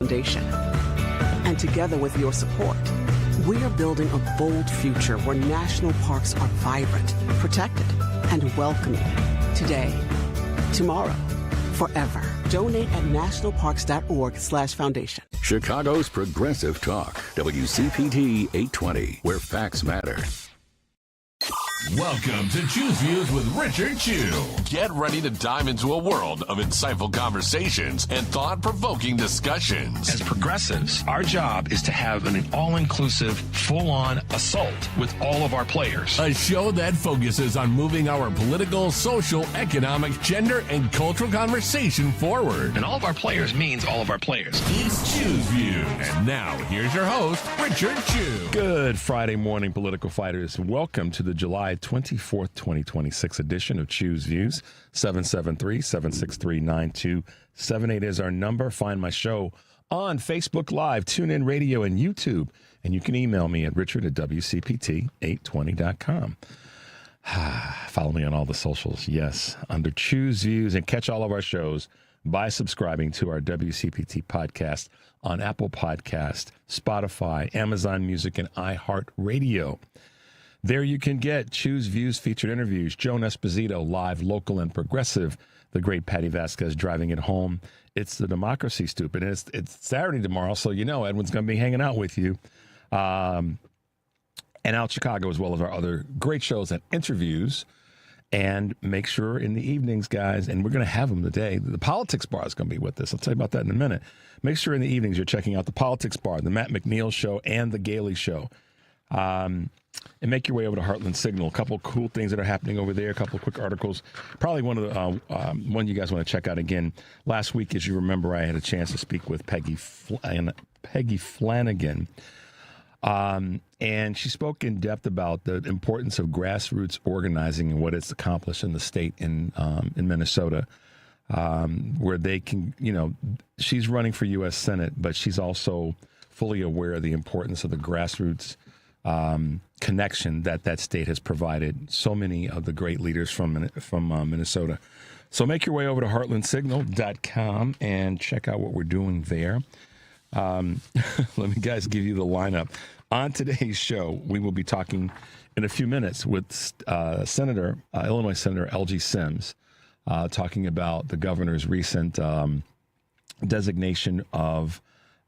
Foundation. And together with your support, we are building a bold future where national parks are vibrant, protected, and welcoming. Today, tomorrow, forever. Donate at nationalparks.org/foundation. Chicago's Progressive Talk, WCPT 820, where facts matter. Welcome to Choose Views with Richard Chew. Get ready to dive into a world of insightful conversations and thought-provoking discussions. As progressives, our job is to have an all-inclusive, full-on assault with all of our players. A show that focuses on moving our political, social, economic, gender, and cultural conversation forward. And all of our players means all of our players. It's Choose Views. And now, here's your host, Richard Chew. Good Friday morning, political fighters. Welcome to the July 24th, 2026 edition of Choose Views. 773-763-9278 is our number. Find my show on Facebook Live, TuneIn Radio, and YouTube. And you can email me at richard@WCPT820.com. Follow me on all the socials, yes, under Choose Views, and catch all of our shows by subscribing to our WCPT podcast on Apple Podcast, Spotify, Amazon Music, and iHeartRadio. There you can get Choose Views featured interviews, Joan Esposito, live, local, and progressive, the great Patty Vasquez driving it home. It's the Democracy Stupid, and it's Saturday tomorrow, so you know Edwin's going to be hanging out with you. And out Chicago, as well as our other great shows and interviews. And make sure in the evenings, guys, and we're going to have them today, the Politics Bar is going to be with us. I'll tell you about that in a minute. Make sure in the evenings you're checking out the Politics Bar, the Matt McNeil Show, and the Gailey Show. And make your way over to Heartland Signal. A couple of cool things that are happening over there. A couple of quick articles. Probably one of the one you guys want to check out again. Last week, as you remember, I had a chance to speak with Peggy Flanagan. And she spoke in depth about the importance of grassroots organizing and what it's accomplished in the state in Minnesota, where they can, she's running for U.S. Senate, but she's also fully aware of the importance of the grassroots connection that state has provided so many of the great leaders from Minnesota. So make your way over to heartlandsignal.com and check out what we're doing there. Let me, guys, give you the lineup. On today's show, we will be talking in a few minutes with Illinois Senator Elgie Sims, talking about the governor's recent designation of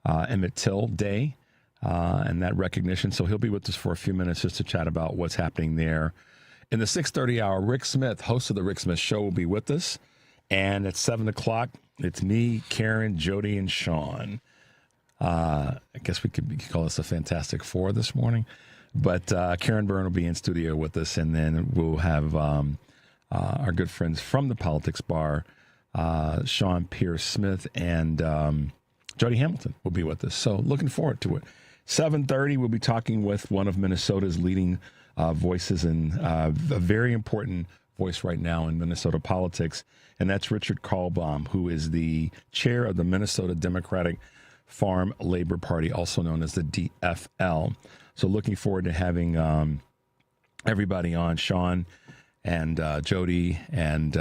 Emmett Till Day and that recognition. So he'll be with us for a few minutes just to chat about what's happening there. In the 6:30 hour, Rick Smith, host of the Rick Smith Show, will be with us. And at 7 o'clock, it's me, Karen, Jody, and Shawn. I guess we could call this a Fantastic Four this morning. But Karen Byrne will be in studio with us, and then we'll have our good friends from the Politics Bar, Shawn, Peirce Smith, and Jody Hamilton will be with us. So looking forward to it. 7:30, we'll be talking with one of Minnesota's leading voices and a very important voice right now in Minnesota politics, and that's Richard Carlbom, who is the chair of the Minnesota Democratic Farm Labor Party, also known as the DFL. So looking forward to having everybody on, Shawn and Jody and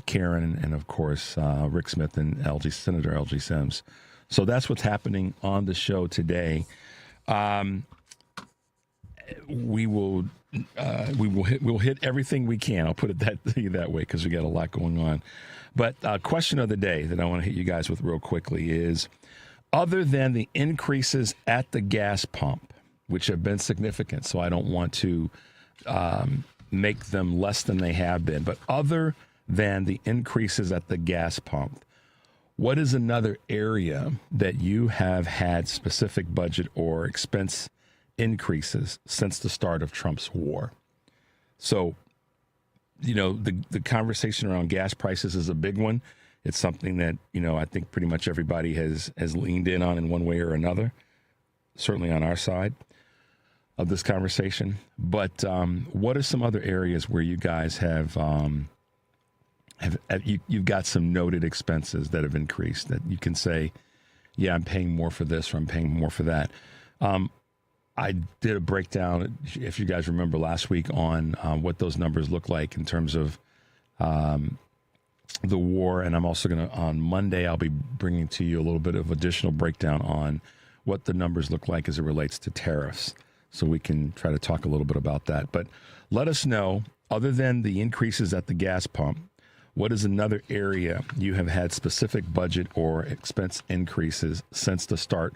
Karen and, of course, Rick Smith and Senator Elgie Sims. So that's what's happening on the show today. We'll hit everything we can. I'll put it that way because we got a lot going on. But question of the day that I want to hit you guys with real quickly is, other than the increases at the gas pump, which have been significant, so I don't want to make them less than they have been, but other than the increases at the gas pump, what is another area that you have had specific budget or expense increases since the start of Trump's war? So, the conversation around gas prices is a big one. It's something that, I think pretty much everybody has leaned in on in one way or another, certainly on our side of this conversation. But what are some other areas where you guys you've got some noted expenses that have increased that you can say, yeah, I'm paying more for this or I'm paying more for that? I did a breakdown, if you guys remember last week, on what those numbers look like in terms of the war, and I'm also going to, on Monday, I'll be bringing to you a little bit of additional breakdown on what the numbers look like as it relates to tariffs, so we can try to talk a little bit about that. But let us know, other than the increases at the gas pump, what is another area you have had specific budget or expense increases since the start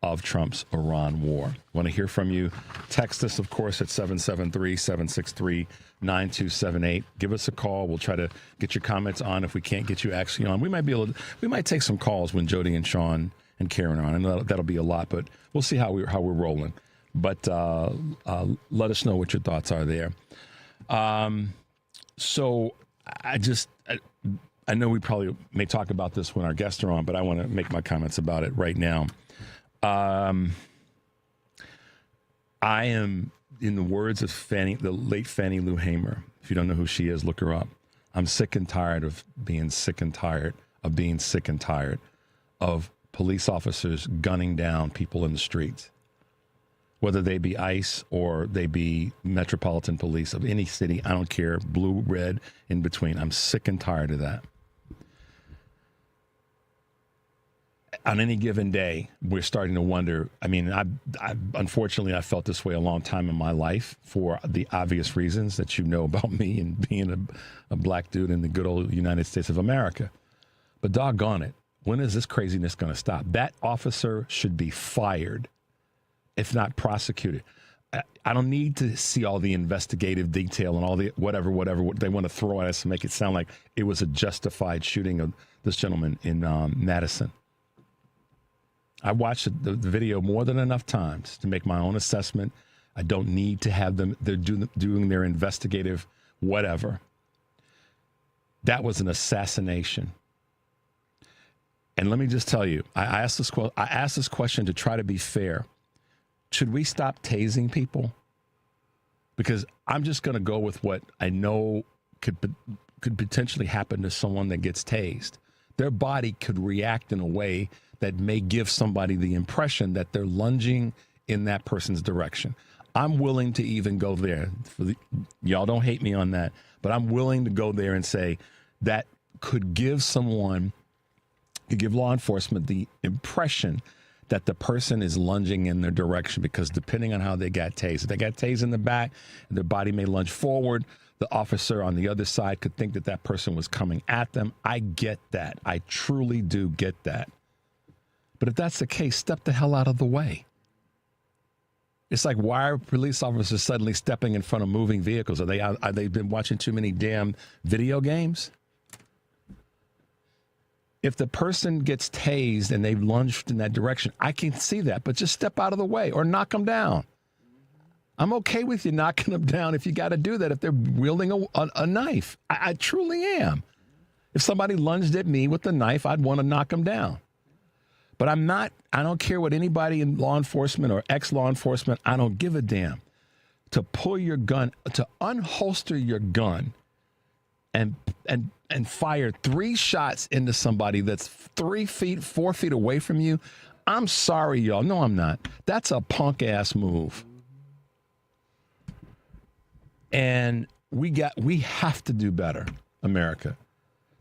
of Trump's Iran war? Want to hear from you. Text us, of course, at 773-763-9278. Give us a call. We'll try to get your comments on. If we can't get you actually on, we might take some calls when Jody and Shawn and Karen are on, and that'll be a lot, but we'll see how we're rolling. But let us know what your thoughts are there. So I know we probably may talk about this when our guests are on, but I want to make my comments about it right now. I am, in the words of the late Fannie Lou Hamer, if you don't know who she is, look her up. I'm sick and tired of being sick and tired of being sick and tired of police officers gunning down people in the streets, whether they be ICE or they be Metropolitan Police of any city. I don't care, blue, red, in between. I'm sick and tired of that. On any given day, we're starting to wonder. I mean, unfortunately, I felt this way a long time in my life for the obvious reasons that you know about me and being a black dude in the good old United States of America. But doggone it, when is this craziness going to stop? That officer should be fired, if not prosecuted. I don't need to see all the investigative detail and all the whatever they want to throw at us to make it sound like it was a justified shooting of this gentleman in Madison. I watched the video more than enough times to make my own assessment. I don't need to have them. They're doing their investigative whatever. That was an assassination. And let me just tell you, I asked this question to try to be fair. Should we stop tasing people? Because I'm just going to go with what I know could potentially happen to someone that gets tased. Their body could react in a way that may give somebody the impression that they're lunging in that person's direction. I'm willing to even go there. Y'all don't hate me on that, but I'm willing to go there and say that could give law enforcement the impression that the person is lunging in their direction, because depending on how they got tased, if they got tased in the back, their body may lunge forward. The officer on the other side could think that that person was coming at them. I get that. I truly do get that. But if that's the case, step the hell out of the way. It's like, why are police officers suddenly stepping in front of moving vehicles? Are they been watching too many damn video games? If the person gets tased and they've lunged in that direction, I can see that, but just step out of the way or knock them down. I'm okay with you knocking them down if you got to do that, if they're wielding a knife. I truly am. If somebody lunged at me with a knife, I'd want to knock them down. But I don't care what anybody in law enforcement or ex-law enforcement, I don't give a damn. To pull your gun, to unholster your gun and fire 3 shots into somebody that's 4 feet away from you, I'm sorry, y'all. No, I'm not. That's a punk-ass move. And we have to do better, America.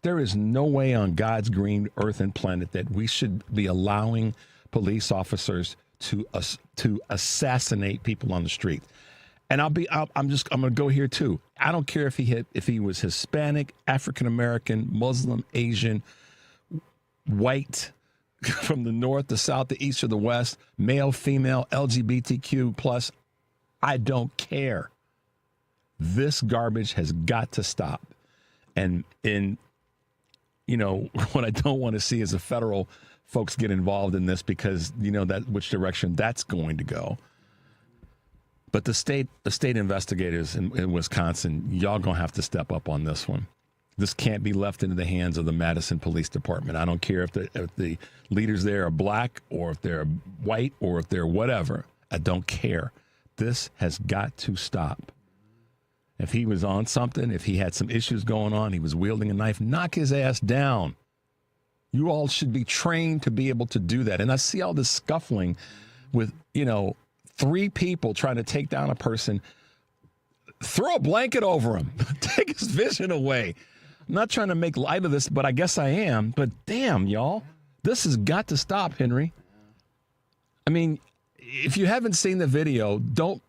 There is no way on God's green earth and planet that we should be allowing police officers to assassinate people on the street. And I'm going to go here too. I don't care if he was Hispanic, African American, Muslim, Asian, white, from the north, the south, the east, or the west, male, female, LGBTQ plus. I don't care. This garbage has got to stop. And what I don't want to see is the federal folks get involved in this, because that which direction that's going to go. But the state investigators in Wisconsin, y'all gonna have to step up on this one. This can't be left into the hands of the Madison Police Department. I don't care if the leaders there are black or if they're white or if they're whatever. I don't care. This has got to stop. If he was on something, if he had some issues going on, he was wielding a knife, knock his ass down. You all should be trained to be able to do that. And I see all this scuffling with, 3 people trying to take down a person. Throw a blanket over him. Take his vision away. I'm not trying to make light of this, but I guess I am. But damn, y'all, this has got to stop, Henry. I mean, if you haven't seen the video, don't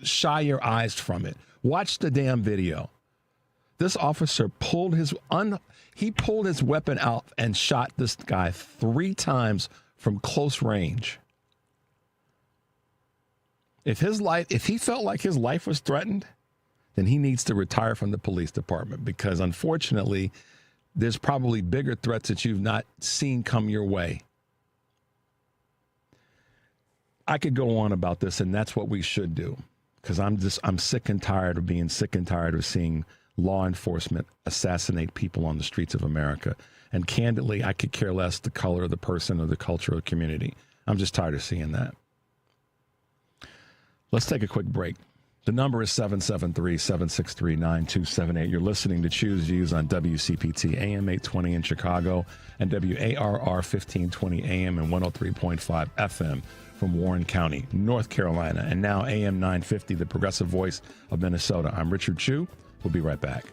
shy your eyes from it. Watch the damn video. This officer pulled his weapon out and shot this guy 3 times from close range. If he felt like his life was threatened, then he needs to retire from the police department, because unfortunately, there's probably bigger threats that you've not seen come your way. I could go on about this, and that's what we should do, because I'm sick and tired of being sick and tired of seeing law enforcement assassinate people on the streets of America. And candidly, I could care less the color of the person or the culture of the community. I'm just tired of seeing that. Let's take a quick break. The number is 773-763-9278. You're listening to Choose Views on WCPT AM 820 in Chicago and WARR 1520 AM and 103.5 FM from Warren County, North Carolina, and now AM 950, the progressive voice of Minnesota. I'm Richard Chu. We'll be right back.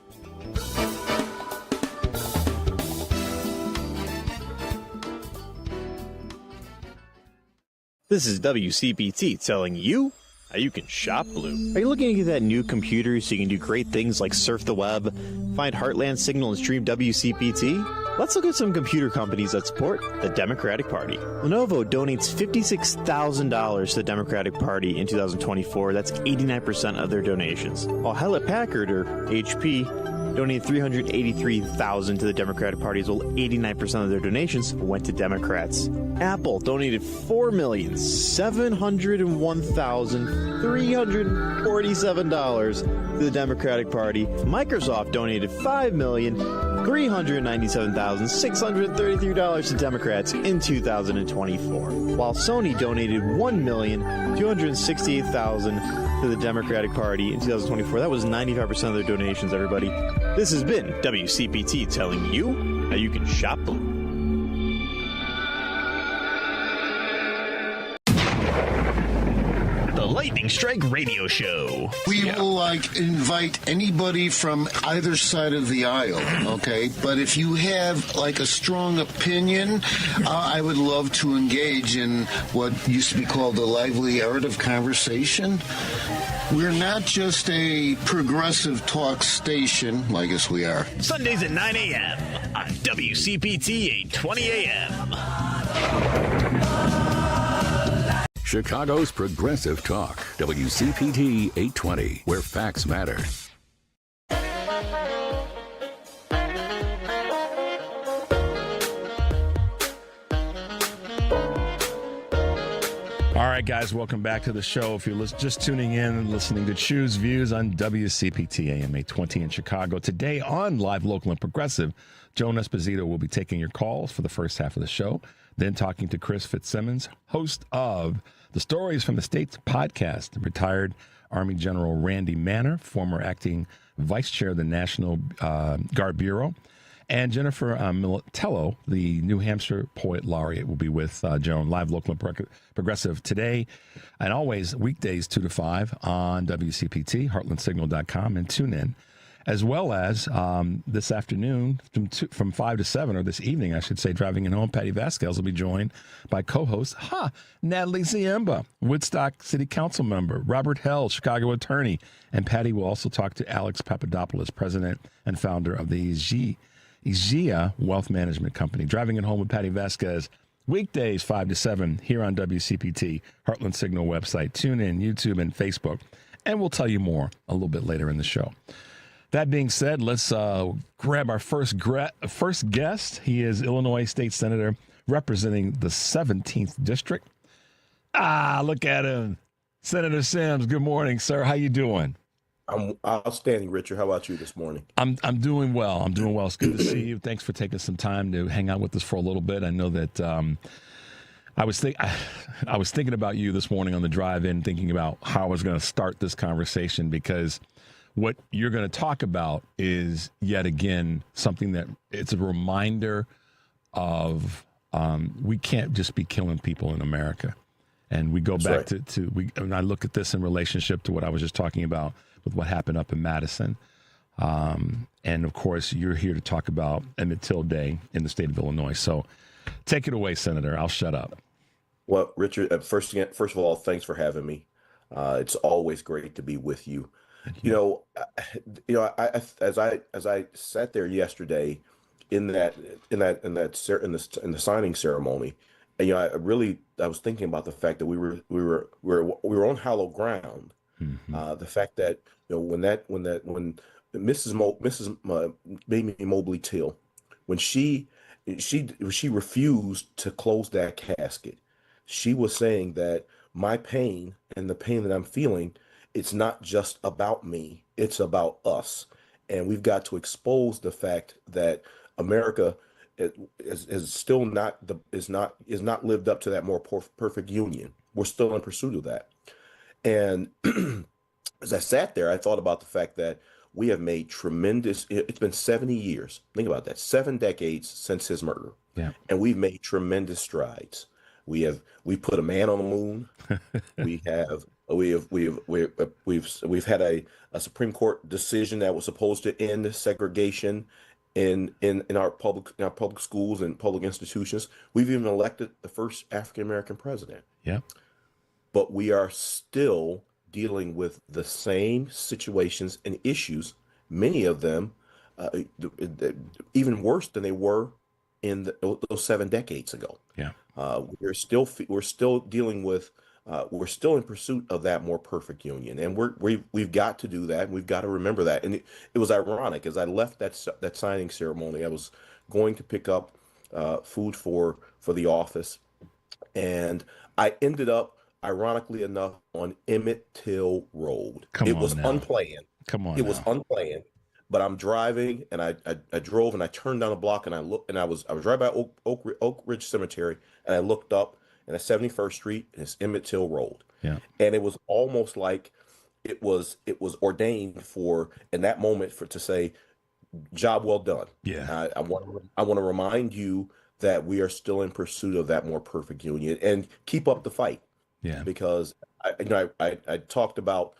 This is WCPT telling you how you can shop blue. Are you looking to get that new computer so you can do great things like surf the web, find Heartland Signal, and stream WCPT? Let's look at some computer companies that support the Democratic Party. Lenovo donates $56,000 to the Democratic Party in 2024. That's 89% of their donations. While Hewlett-Packard, or HP, donated $383,000 to the Democratic Party, as well 89% of their donations went to Democrats. Apple donated $4,701,347 to the Democratic Party. Microsoft donated $5,397,633 to Democrats in 2024, while Sony donated $1,268,000 to the Democratic Party in 2024. That was 95% of their donations, everybody. This has been WCPT telling you how you can shop blue. The Lightning Strike Radio Show. We will invite anybody from either side of the aisle, okay? But if you have a strong opinion, I would love to engage in what used to be called the lively art of conversation. We're not just a progressive talk station. Well, I guess we are. Sundays at 9 a.m. on WCPT 820 a.m. Chicago's Progressive Talk, WCPT 820, where facts matter. All right, guys, welcome back to the show. If you're just tuning in and listening to Choose Views on WCPT AM 820 in Chicago, today on Live, Local, and Progressive, Joan Esposito will be taking your calls for the first half of the show, then talking to Chris Fitzsimmons, host of the Stories from the States podcast, retired Army General Randy Manner, former acting vice chair of the National Guard Bureau, and Jennifer Militello, the New Hampshire Poet Laureate, will be with Joan, Live, Local, and Progressive today, and always weekdays 2 to 5 on WCPT, heartlandsignal.com, and tune in, as well as this afternoon from 5 to 7, or this evening, I should say, driving in home. Patty Vasquez will be joined by co-host Natalie Ziemba, Woodstock City Council member, Robert Held, Chicago attorney, and Patty will also talk to Alex Papadopoulos, president and founder of the Igea Wealth Management Company. Driving it home with Patty Vasquez, weekdays 5 to 7 here on WCPT, Heartland Signal website, tune in, YouTube, and Facebook, and we'll tell you more a little bit later in the show. That being said, let's grab our first guest. He is Illinois State Senator representing the 17th District. Look at him. Senator Sims, good morning, sir. How you doing? I'm outstanding, Richard. How about you this morning? I'm doing well. I'm doing well. It's good to see you. Thanks for taking some time to hang out with us for a little bit. I know that I was thinking about you this morning on the drive in, thinking about how I was going to start this conversation, because what you're going to talk about is yet again something that it's a reminder of. We can't just be killing people in America, and we go back to and I look at this in relationship to what I was just talking about with what happened up in Madison. And of course, you're here to talk about Emmett Till Day in the state of Illinois. So take it away, Senator. I'll shut up. Well, Richard, first of all, thanks for having me. It's always great to be with you. As I sat there yesterday in the signing ceremony, and I was thinking about the fact that we were on hollow ground. The fact that when Mrs. Mamie Mobley Till, when she refused to close that casket, she was saying that my pain and the pain that I'm feeling, it's not just about me, it's about us. And we've got to expose the fact that America is still not lived up to that more perfect union. We're still in pursuit of that. And as I sat there, I thought about the fact that we have made it's been 70 years. Think about that, 7 decades since his murder. Yeah. And we've made tremendous strides. We put a man on the moon. We've had a Supreme Court decision that was supposed to end segregation in our public schools and public institutions. We've even elected the first African American president. Yeah. But we are still dealing with the same situations and issues, many of them even worse than they were in those 7 decades ago. Yeah. We're still dealing with we're still in pursuit of that more perfect union, and we've got to do that. And we've got to remember that. And it was ironic, as I left that signing ceremony, I was going to pick up food for the office, and I ended up, ironically enough, on Emmett Till Road. It was unplanned. It was unplanned. But I'm driving, and I drove, and I turned down a block, and I looked, and I was right by Oak Ridge Cemetery, and I looked up, and at 71st Street, and it's Emmett Till Road. Yeah. And it was almost like it was ordained for, in that moment, to say, job well done. Yeah. I want to remind you that we are still in pursuit of that more perfect union, and keep up the fight. Yeah. Because I talked about,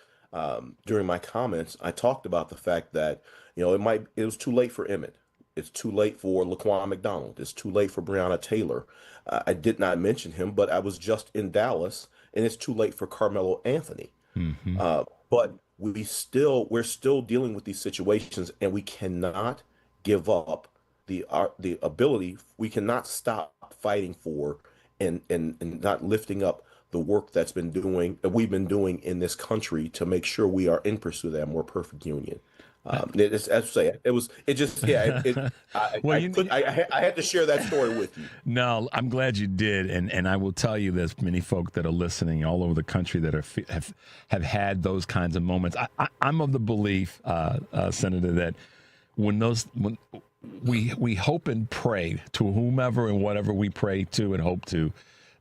during my comments, I talked about the fact that, it was too late for Emmett. It's too late for Laquan McDonald. It's too late for Breonna Taylor. I did not mention him, but I was just in Dallas, and it's too late for Carmelo Anthony. Mm-hmm. But we're still dealing with these situations, and we cannot give up the ability. We cannot stop fighting for and not lifting up the work we've been doing in this country to make sure we are in pursuit of that more perfect union. I had to share that story with you. No, I'm glad you did, and I will tell you, there's many folk that are listening all over the country that have had those kinds of moments. I'm of the belief, Senator, that when we hope and pray to whomever and whatever we pray to and hope to,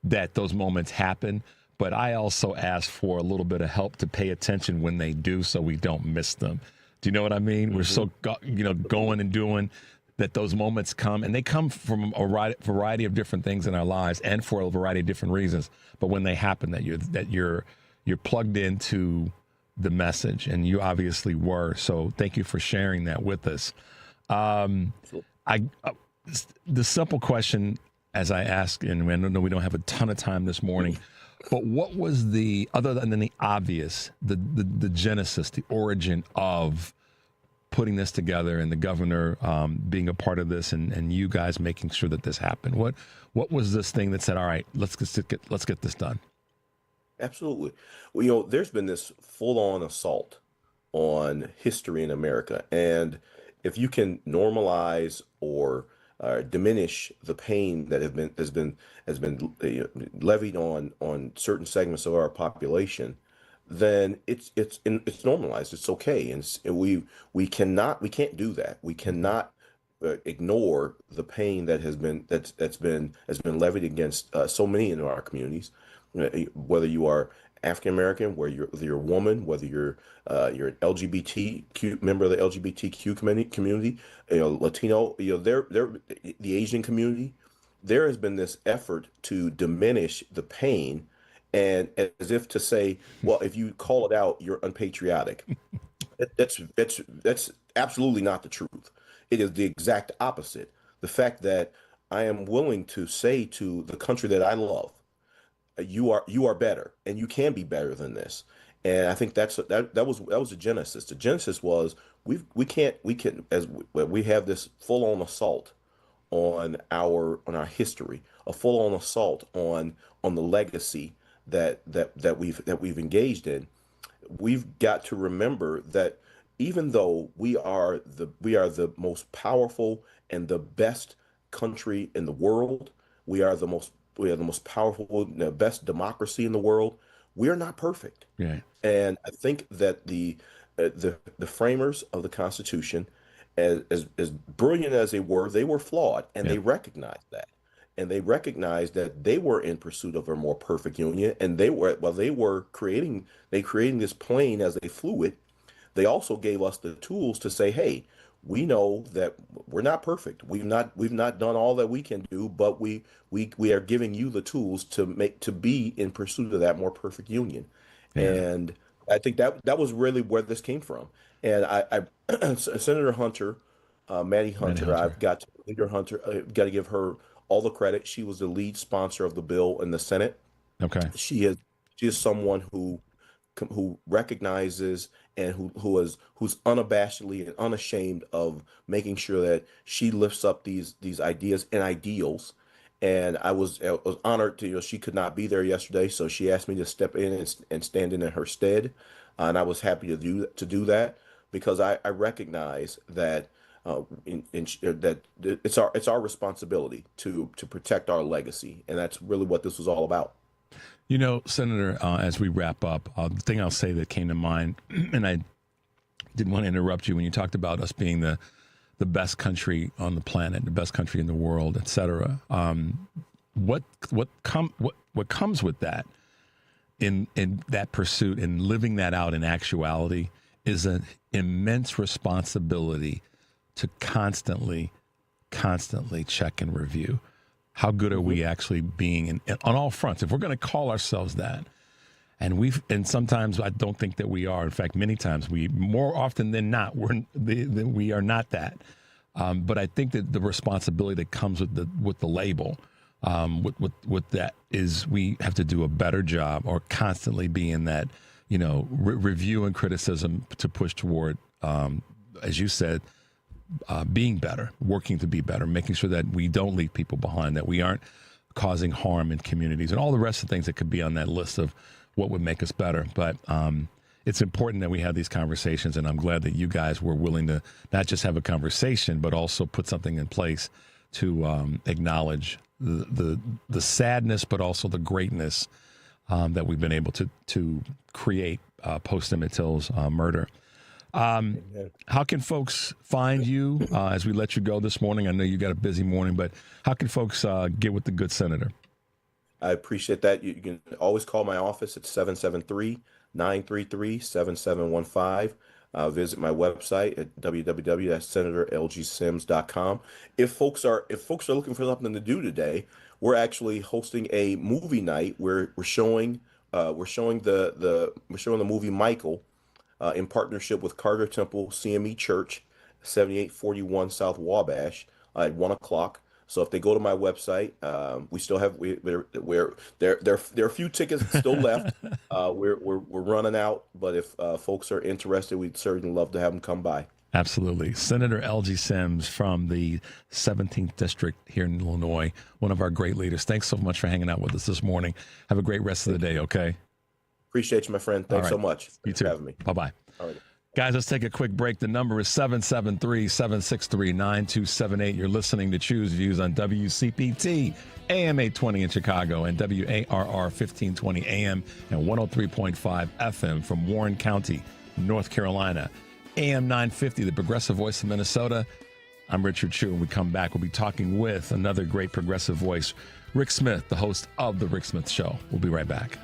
that those moments happen. But I also ask for a little bit of help to pay attention when they do, so we don't miss them. Do you know what I mean? Mm-hmm. We're so going and doing that. Those moments come, and they come from a variety of different things in our lives, and for a variety of different reasons. But when they happen, that you're plugged into the message, and you obviously were. So thank you for sharing that with us. The simple question, as I ask, and I know we don't have a ton of time this morning, but what was other than the obvious, the genesis, the origin of putting this together, and the governor being a part of this, and you guys making sure that this happened? What was this thing that said, all right, let's get this done? Absolutely. Well, there's been this full-on assault on history in America, and if you can normalize or diminish the pain that has been levied on certain segments of our population, then it's normalized. It's okay, and we can't do that. We cannot ignore the pain that has been levied against so many in our communities, whether you are African American, whether you're a woman, whether you're an LGBTQ member of the LGBTQ community, Latino, the Asian community. There has been this effort to diminish the pain, and as if to say, well, if you call it out, you're unpatriotic. That's absolutely not the truth. It is the exact opposite. The fact that I am willing to say to the country that I love, you are better, and you can be better than this. And I think that was the genesis. The genesis was we can as we have this full on assault on our history, a full on assault on the legacy that we've engaged in. We've got to remember that even though we are the most powerful and the best country in the world, we are the most powerful, the best democracy in the world. We are not perfect. Yeah. And I think that the framers of the Constitution, as brilliant as they were flawed, and they recognized that. And they recognized that they were in pursuit of a more perfect union, and they were creating this plane as they flew it. They also gave us the tools to say, hey, we know that we're not perfect. We've not done all that we can do, but we are giving you the tools to be in pursuit of that more perfect union. Yeah. And I think that was really where this came from. And I Senator Hunter, Maddie Hunter, I've got to Leader Hunter, got to give her all the credit. She was the lead sponsor of the bill in the Senate. Okay. She is someone who recognizes and who's unabashedly and unashamed of making sure that she lifts up these ideas and ideals. And I was honored to, she could not be there yesterday, so she asked me to step in and stand in her stead, and I was happy to do that, because I recognize that that it's our responsibility to protect our legacy, and that's really what this was all about. You know, Senator, as we wrap up, the thing I'll say that came to mind, and I didn't want to interrupt you when you talked about us being the best country on the planet, the best country in the world, et cetera. What comes with that in that pursuit and living that out in actuality is an immense responsibility to constantly check and review. How good are we actually being on all fronts? If we're going to call ourselves that, and sometimes I don't think that we are. In fact, many times more often than not, we are not that. But I think that the responsibility that comes with the label, with that, is we have to do a better job, or constantly be in that, review and criticism to push toward, as you said, being better, working to be better, making sure that we don't leave people behind, that we aren't causing harm in communities, and all the rest of the things that could be on that list of what would make us better. But it's important that we have these conversations, and I'm glad that you guys were willing to not just have a conversation, but also put something in place to acknowledge the sadness, but also the greatness that we've been able to create post Emmett Till's murder. How can folks find you as we let you go this morning? I know you got a busy morning, but how can folks get with the good senator? I appreciate that. You can always call my office at 773-933-7715. Visit my website at www.senatorlgsims.com. If folks are looking for something to do today, we're actually hosting a movie night where we're showing the movie Michael in partnership with Carter Temple CME Church, 7841 South Wabash, at 1:00. So if they go to my website, we still have there are a few tickets still left. We're running out, but if folks are interested, we'd certainly love to have them come by. Absolutely. Senator Elgie Sims from the 17th District here in Illinois, one of our great leaders. Thanks so much for hanging out with us this morning. Have a great rest of the day, okay? Appreciate you, my friend. Thanks so much. You too. For having me. Bye-bye. All right. Guys, let's take a quick break. The number is 773-763-9278. You're listening to Choose Views on WCPT, AM 820 in Chicago, and WARR 1520 AM and 103.5 FM from Warren County, North Carolina. AM 950, the progressive voice of Minnesota. I'm Richard Chu, and we come back. We'll be talking with another great progressive voice, Rick Smith, the host of The Rick Smith Show. We'll be right back.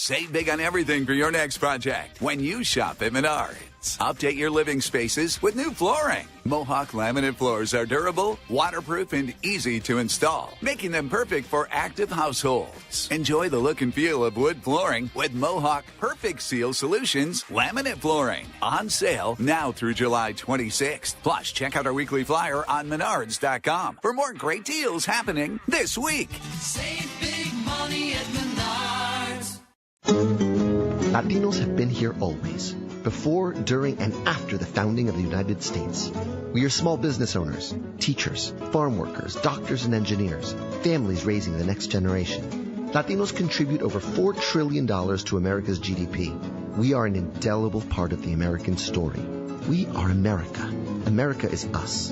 Save big on everything for your next project when you shop at Menards. Update your living spaces with new flooring. Mohawk laminate floors are durable, waterproof, and easy to install, making them perfect for active households. Enjoy the look and feel of wood flooring with Mohawk Perfect Seal Solutions laminate flooring. On sale now through July 26th. Plus, check out our weekly flyer on Menards.com for more great deals happening this week. Save big money at Menards. Latinos have been here always, before, during, and after the founding of the United States. We are small business owners, teachers, farm workers, doctors, and engineers, families raising the next generation. Latinos contribute over $4 trillion to America's GDP. We are an indelible part of the American story. We are America. America is us.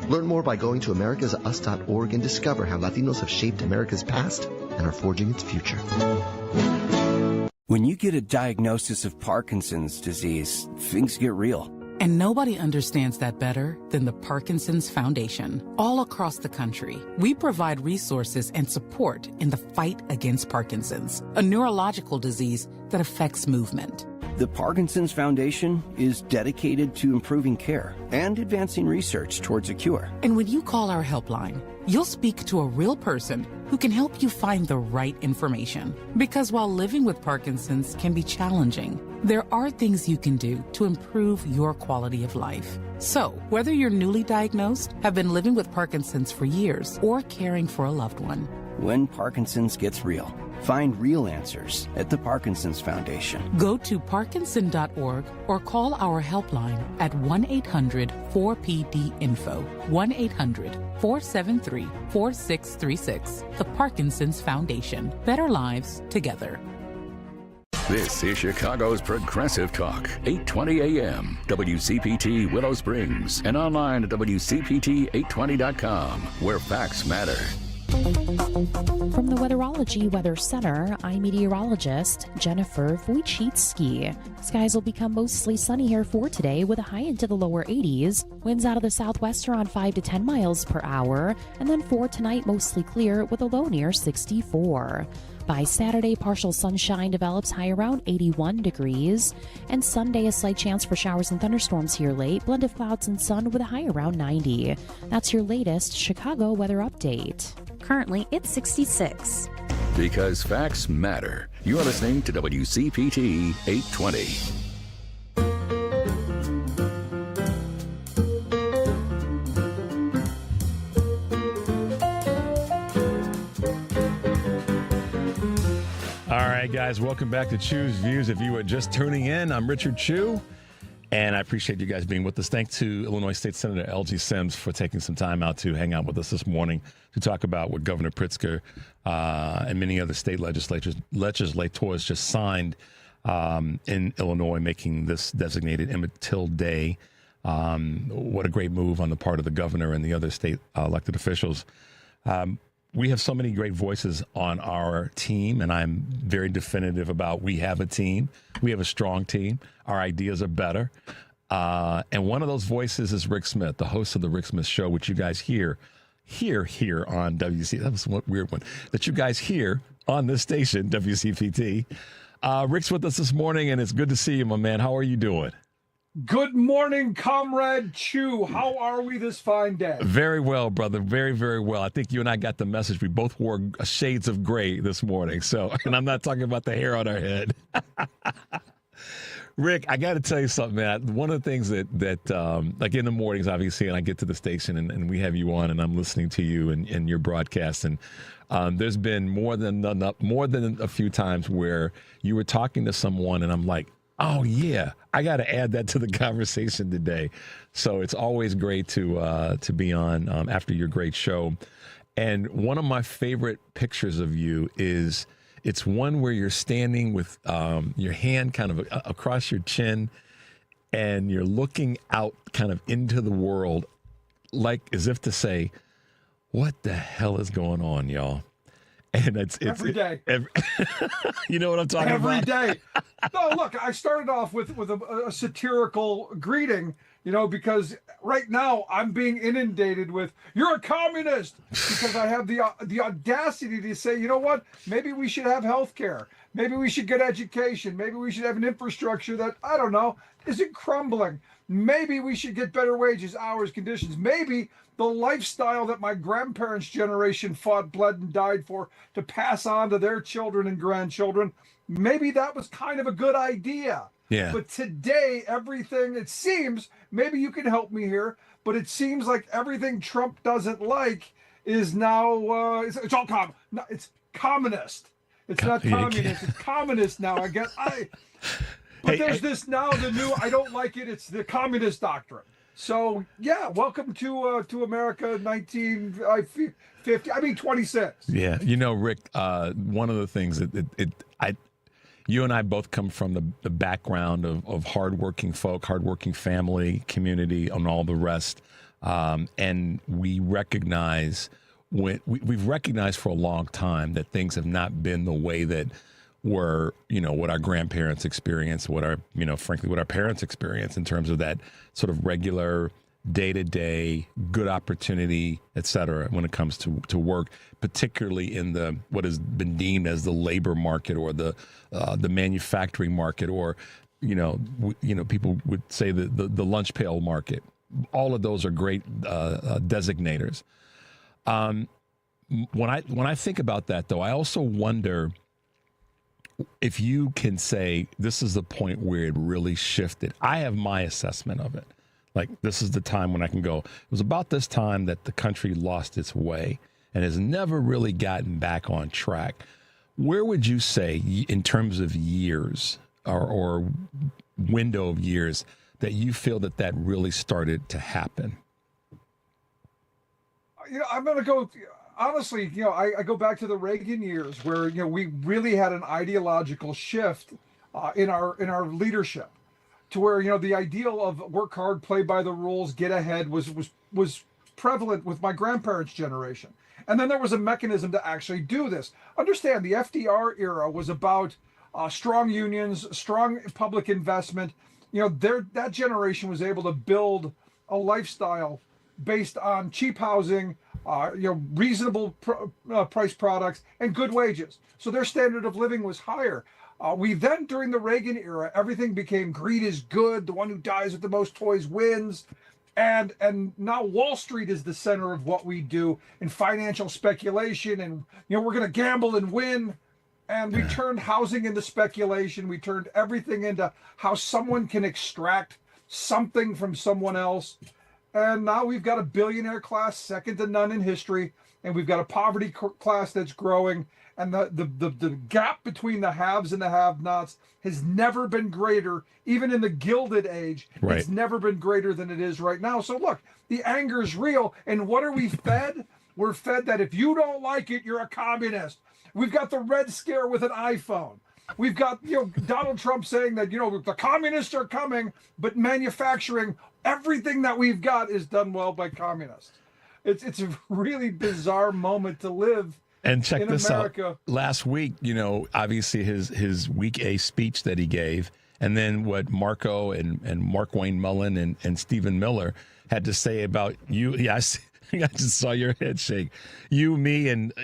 Learn more by going to americasus.org and discover how Latinos have shaped America's past and are forging its future. When you get a diagnosis of Parkinson's disease, things get real. And nobody understands that better than the Parkinson's Foundation. All across the country, we provide resources and support in the fight against Parkinson's, a neurological disease that affects movement. The Parkinson's Foundation is dedicated to improving care and advancing research towards a cure. And when you call our helpline, you'll speak to a real person who can help you find the right information. Because while living with Parkinson's can be challenging, there are things you can do to improve your quality of life. So, whether you're newly diagnosed, have been living with Parkinson's for years, or caring for a loved one, when Parkinson's gets real, find real answers at the Parkinson's Foundation. Go to parkinson.org or call our helpline at 1-800-4PD-INFO, 1-800-473-4636. The Parkinson's Foundation. Better lives together. This is Chicago's Progressive Talk, 820 AM, WCPT Willow Springs, and online at WCPT820.com, where facts matter. From the Weatherology Weather Center, I'm meteorologist Jennifer Wojcicki. Skies will become mostly sunny here for today with a high into the lower 80s. Winds out of the southwest around 5 to 10 miles per hour. And then for tonight, mostly clear with a low near 64. By Saturday, partial sunshine develops high around 81 degrees. And Sunday, a slight chance for showers and thunderstorms here late. Blend of clouds and sun with a high around 90. That's your latest Chicago weather update. Currently, it's 66. Because facts matter. You're listening to WCPT 820. All right, guys, welcome back to Chew's Views. If you are just tuning in, I'm Richard Chew, and I appreciate you guys being with us. Thanks to Illinois State Senator Elgie Sims for taking some time out to hang out with us this morning to talk about what Governor Pritzker and many other state legislators just signed in Illinois, making this designated Emmett Till Day. What a great move on the part of the governor and the other state elected officials. We have so many great voices on our team, and I'm very definitive about we have a team. We have a strong team. Our ideas are better. And one of those voices is Rick Smith, the host of the Rick Smith Show, which you guys hear on WC. That was one weird one. That you guys hear on this station, WCPT. Rick's with us this morning, and it's good to see you, my man. How are you doing? Good morning, Comrade Chew. How are we this fine day? Very well, brother. Very, very well. I think you and I got the message. We both wore shades of gray this morning. So, and I'm not talking about the hair on our head. Rick, I got to tell you something, man. One of the things that like in the mornings, obviously, and I get to the station and we have you on and I'm listening to you and your broadcast. And there's been more than a few times where you were talking to someone and I'm like, oh, yeah, I got to add that to the conversation today. So it's always great to be on after your great show. And one of my favorite pictures of you is it's one where you're standing with your hand kind of across your chin and you're looking out kind of into the world, like as if to say, what the hell is going on, y'all? And it's every day. You know what I'm talking about? Every day. No, look, I started off with a satirical greeting because right now I'm being inundated with, you're a communist, because I have the audacity to say, you know what, maybe we should have health care. Maybe we should get education. Maybe we should have an infrastructure that, I don't know, isn't crumbling. Maybe we should get better wages, hours, conditions. Maybe the lifestyle that my grandparents' generation fought, bled, and died for to pass on to their children and grandchildren, maybe that was kind of a good idea. Yeah. But today, everything, it seems, maybe you can help me here, but it seems like everything Trump doesn't like is now, it's all no, it's communist. It's not communist, it's communist now. But there's this now, the new, I don't like it, it's the communist doctrine. So, yeah, welcome to America 26. Yeah, Rick, one of the things you and I both come from the background of hardworking folk, hardworking family, community, and all the rest. And we recognize we've recognized for a long time that things have not been the way that were, what our grandparents experienced, what our parents experienced in terms of that sort of regular day-to-day good opportunity, et cetera, when it comes to work, particularly in what has been deemed as the labor market or the manufacturing market, or people would say the lunch pail market. All of those are great designators. When I think about that, though, I also wonder if you can say this is the point where it really shifted. I have my assessment of it. Like, this is the time when I can go, it was about this time that the country lost its way and has never really gotten back on track. Where would you say, in terms of years or window of years, that you feel that really started to happen? I'm going to go, honestly, I go back to the Reagan years where, we really had an ideological shift in our leadership, to where, the ideal of work hard, play by the rules, get ahead was prevalent with my grandparents' generation. And then there was a mechanism to actually do this. Understand, the FDR era was about strong unions, strong public investment. That generation was able to build a lifestyle based on cheap housing, reasonable price products, and good wages. So their standard of living was higher. We then, during the Reagan era, everything became greed is good. The one who dies with the most toys wins. And now Wall Street is the center of what we do in financial speculation. And, we're going to gamble and win. And we turned housing into speculation. We turned everything into how someone can extract something from someone else. And now we've got a billionaire class second to none in history. And we've got a poverty class that's growing. And the gap between the haves and the have-nots has never been greater, even in the Gilded Age. Right. It's never been greater than it is right now. So look, the anger is real. And what are we fed? We're fed that if you don't like it, you're a communist. We've got the Red Scare with an iPhone. We've got Donald Trump saying that the communists are coming, but manufacturing, everything that we've got is done well by communists. It's a really bizarre moment to live. And check this America. Out. Last week, obviously his Week A speech that he gave, and then what Marco and Mark Wayne Mullen and Stephen Miller had to say about you. Yeah, I just saw your head shake. You, me, and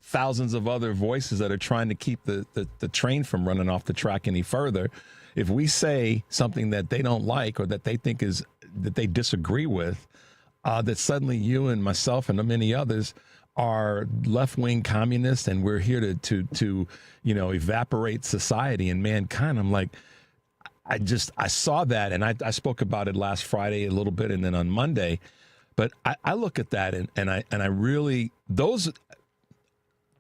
thousands of other voices that are trying to keep the train from running off the track any further. If we say something that they don't like or that they think that they disagree with, that suddenly you and myself and many others are left-wing communists and we're here to evaporate society and mankind. I'm like, I saw that, and I spoke about it last Friday a little bit and then on Monday, but I look at that and I really,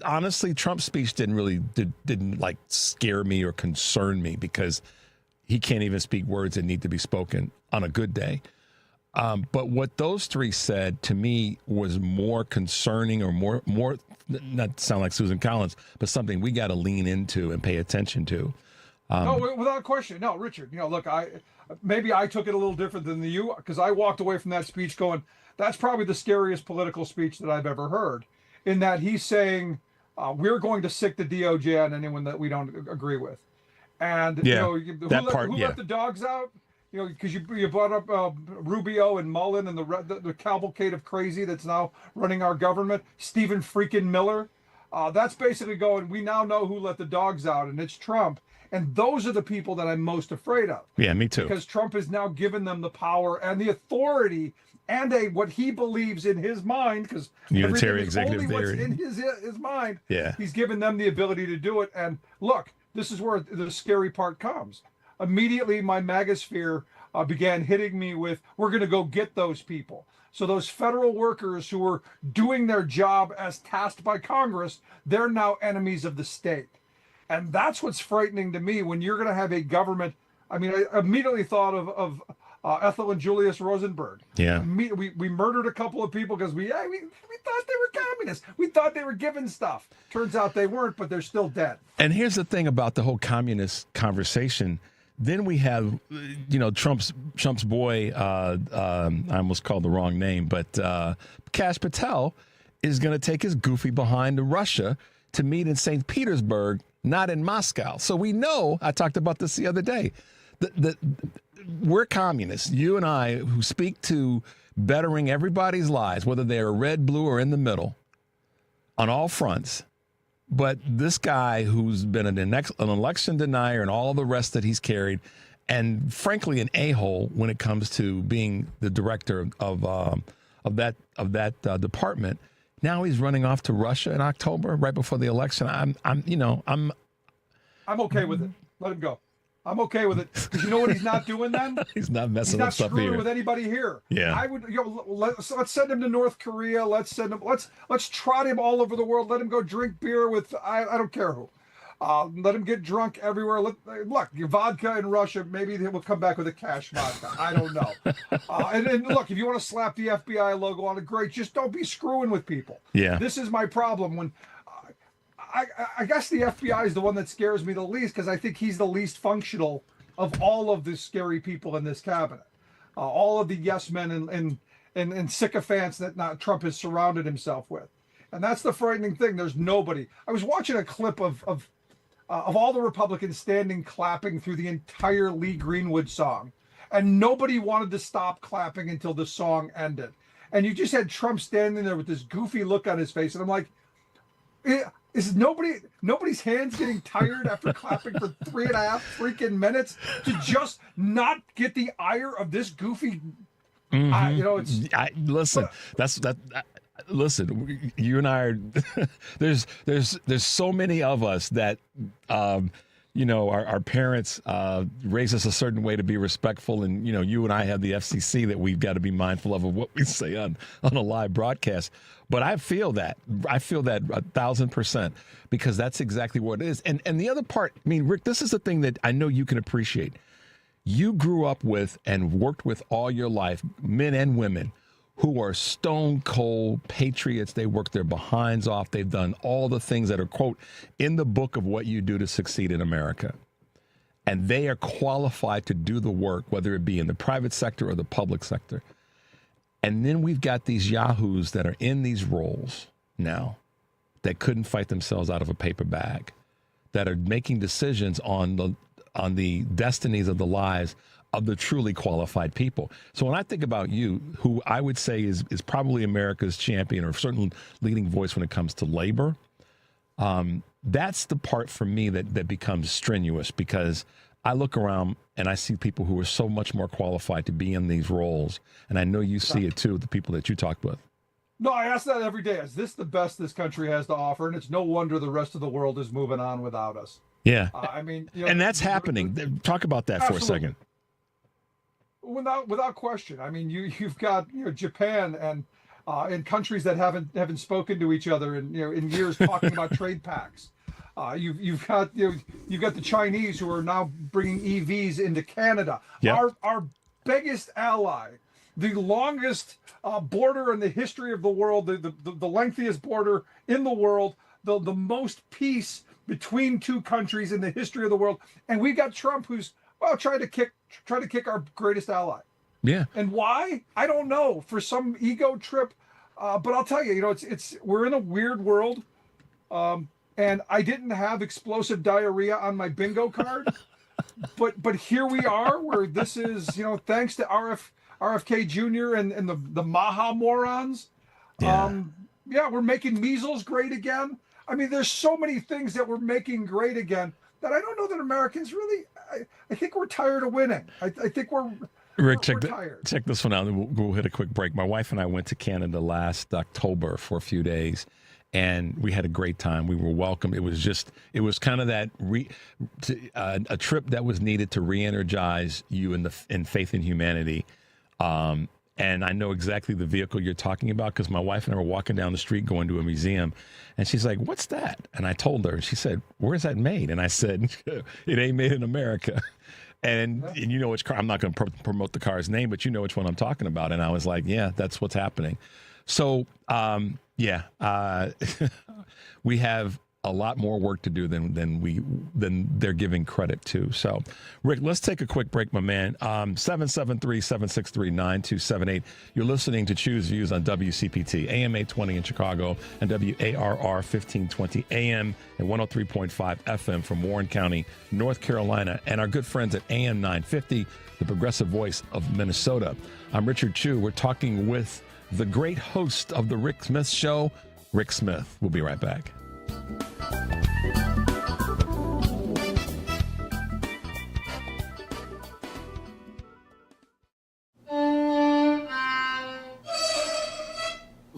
honestly, Trump's speech didn't like scare me or concern me, because he can't even speak words that need to be spoken on a good day. But what those three said to me was more concerning, or more not sound like Susan Collins, but something we got to lean into and pay attention to. No, without question. No, Richard, look, maybe I took it a little different than you, because I walked away from that speech going, that's probably the scariest political speech that I've ever heard, in that he's saying, we're going to sick the DOJ on anyone that we don't agree with. And, yeah, who let the dogs out? because you brought up Rubio and Mullen and the cavalcade of crazy that's now running our government, Stephen freaking Miller. That's basically going, we now know who let the dogs out, and it's Trump. And those are the people that I'm most afraid of. Yeah, me too. Because Trump has now given them the power and the authority and what he believes in his mind, because unitary everything is executive only theory. what's in his mind. Yeah. He's given them the ability to do it. And look, this is where the scary part comes. Immediately, my magosphere began hitting me with, we're going to go get those people. So those federal workers who were doing their job as tasked by Congress, they're now enemies of the state. And that's what's frightening to me when you're going to have a government. I mean, I immediately thought of Ethel and Julius Rosenberg. Yeah. We murdered a couple of people because we thought they were communists. We thought they were given stuff. Turns out they weren't, but they're still dead. And here's the thing about the whole communist conversation. Then we have, Trump's boy, I almost called the wrong name, but Kash Patel is going to take his goofy behind to Russia to meet in St. Petersburg, not in Moscow. So we know, I talked about this the other day, we're communists, you and I, who speak to bettering everybody's lives, whether they're red, blue, or in the middle, on all fronts. But this guy who's been an election denier and all the rest that he's carried, and frankly an a-hole when it comes to being the director of that department, now he's running off to Russia in October, right before the election. I'm okay with it. Let him go. I'm okay with it, because you know what he's not doing then? He's not messing up stuff here. He's not screwing with anybody here. Yeah. I would, let's send him to North Korea. Let's trot him all over the world. Let him go drink beer with I don't care who. Let him get drunk everywhere. Look, your vodka in Russia. Maybe they will come back with a cash vodka. I don't know. And look, if you want to slap the FBI logo on it, great. Just don't be screwing with people. Yeah. This is my problem when. I guess the FBI is the one that scares me the least, because I think he's the least functional of all of the scary people in this cabinet. All of the yes men and sycophants that Trump has surrounded himself with. And that's the frightening thing. There's nobody. I was watching a clip of all the Republicans standing clapping through the entire Lee Greenwood song. And nobody wanted to stop clapping until the song ended. And you just had Trump standing there with this goofy look on his face. And I'm like, is nobody's hands getting tired after clapping for 3.5 freaking minutes to just not get the ire of this goofy? Mm-hmm. Listen, you and I are. there's so many of us that our parents raise us a certain way to be respectful, and you and I have the FCC that we've got to be mindful of what we say on a live broadcast. But I feel that 1,000%, because that's exactly what it is. And the other part, I mean, Rick, this is the thing that I know you can appreciate. You grew up with and worked with all your life men and women who are stone cold patriots. They work their behinds off. They've done all the things that are, quote, in the book of what you do to succeed in America. And they are qualified to do the work, whether it be in the private sector or the public sector. And then we've got these yahoos that are in these roles now that couldn't fight themselves out of a paper bag, that are making decisions on the destinies of the lives of the truly qualified people. So when I think about you, who I would say is probably America's champion, or certainly leading voice when it comes to labor, that's the part for me that becomes strenuous, because I look around and I see people who are so much more qualified to be in these roles. And I know you see it too, the people that you talk with. No, I ask that every day. Is this the best this country has to offer? And it's no wonder the rest of the world is moving on without us. Yeah. And that's happening. Talk about that for a second. Without question. I mean, you've got Japan and countries that haven't spoken to each other in years talking about trade pacts. You've got the Chinese who are now bringing EVs into Canada. Yep. Our biggest ally, the longest border in the history of the world, the lengthiest border in the world, the most peace between two countries in the history of the world, and we've got Trump who's trying to kick our greatest ally. Yeah. And why? I don't know. For some ego trip, but I'll tell you, we're in a weird world. And I didn't have explosive diarrhea on my bingo card, but here we are, where this is, thanks to RFK Jr. and the Maha morons. Yeah. We're making measles great again. I mean, there's so many things that we're making great again that I don't know that Americans really. I think we're tired of winning. I think Rick, we're tired. check this one out, and we'll hit a quick break. My wife and I went to Canada last October for a few days, and we had a great time. We were welcome. It was kind of that a trip that was needed to re-energize you in faith in humanity. And I know exactly the vehicle you're talking about, because my wife and I were walking down the street going to a museum, and she's like, "What's that?" And I told her, and she said, "Where's that made?" And I said, "It ain't made in America." And you know which car, I'm not going to promote the car's name, but you know which one I'm talking about. And I was like, yeah, that's what's happening. So, we have a lot more work to do than they're giving credit to. So, Rick, let's take a quick break, my man. 773-763-9278. You're listening to Choose Views on WCPT, AM 820 in Chicago, and WARR 1520 AM and 103.5 FM from Warren County, North Carolina, and our good friends at AM 950, the progressive voice of Minnesota. I'm Richard Chu. We're talking with the great host of the Rick Smith Show, Rick Smith. We'll be right back.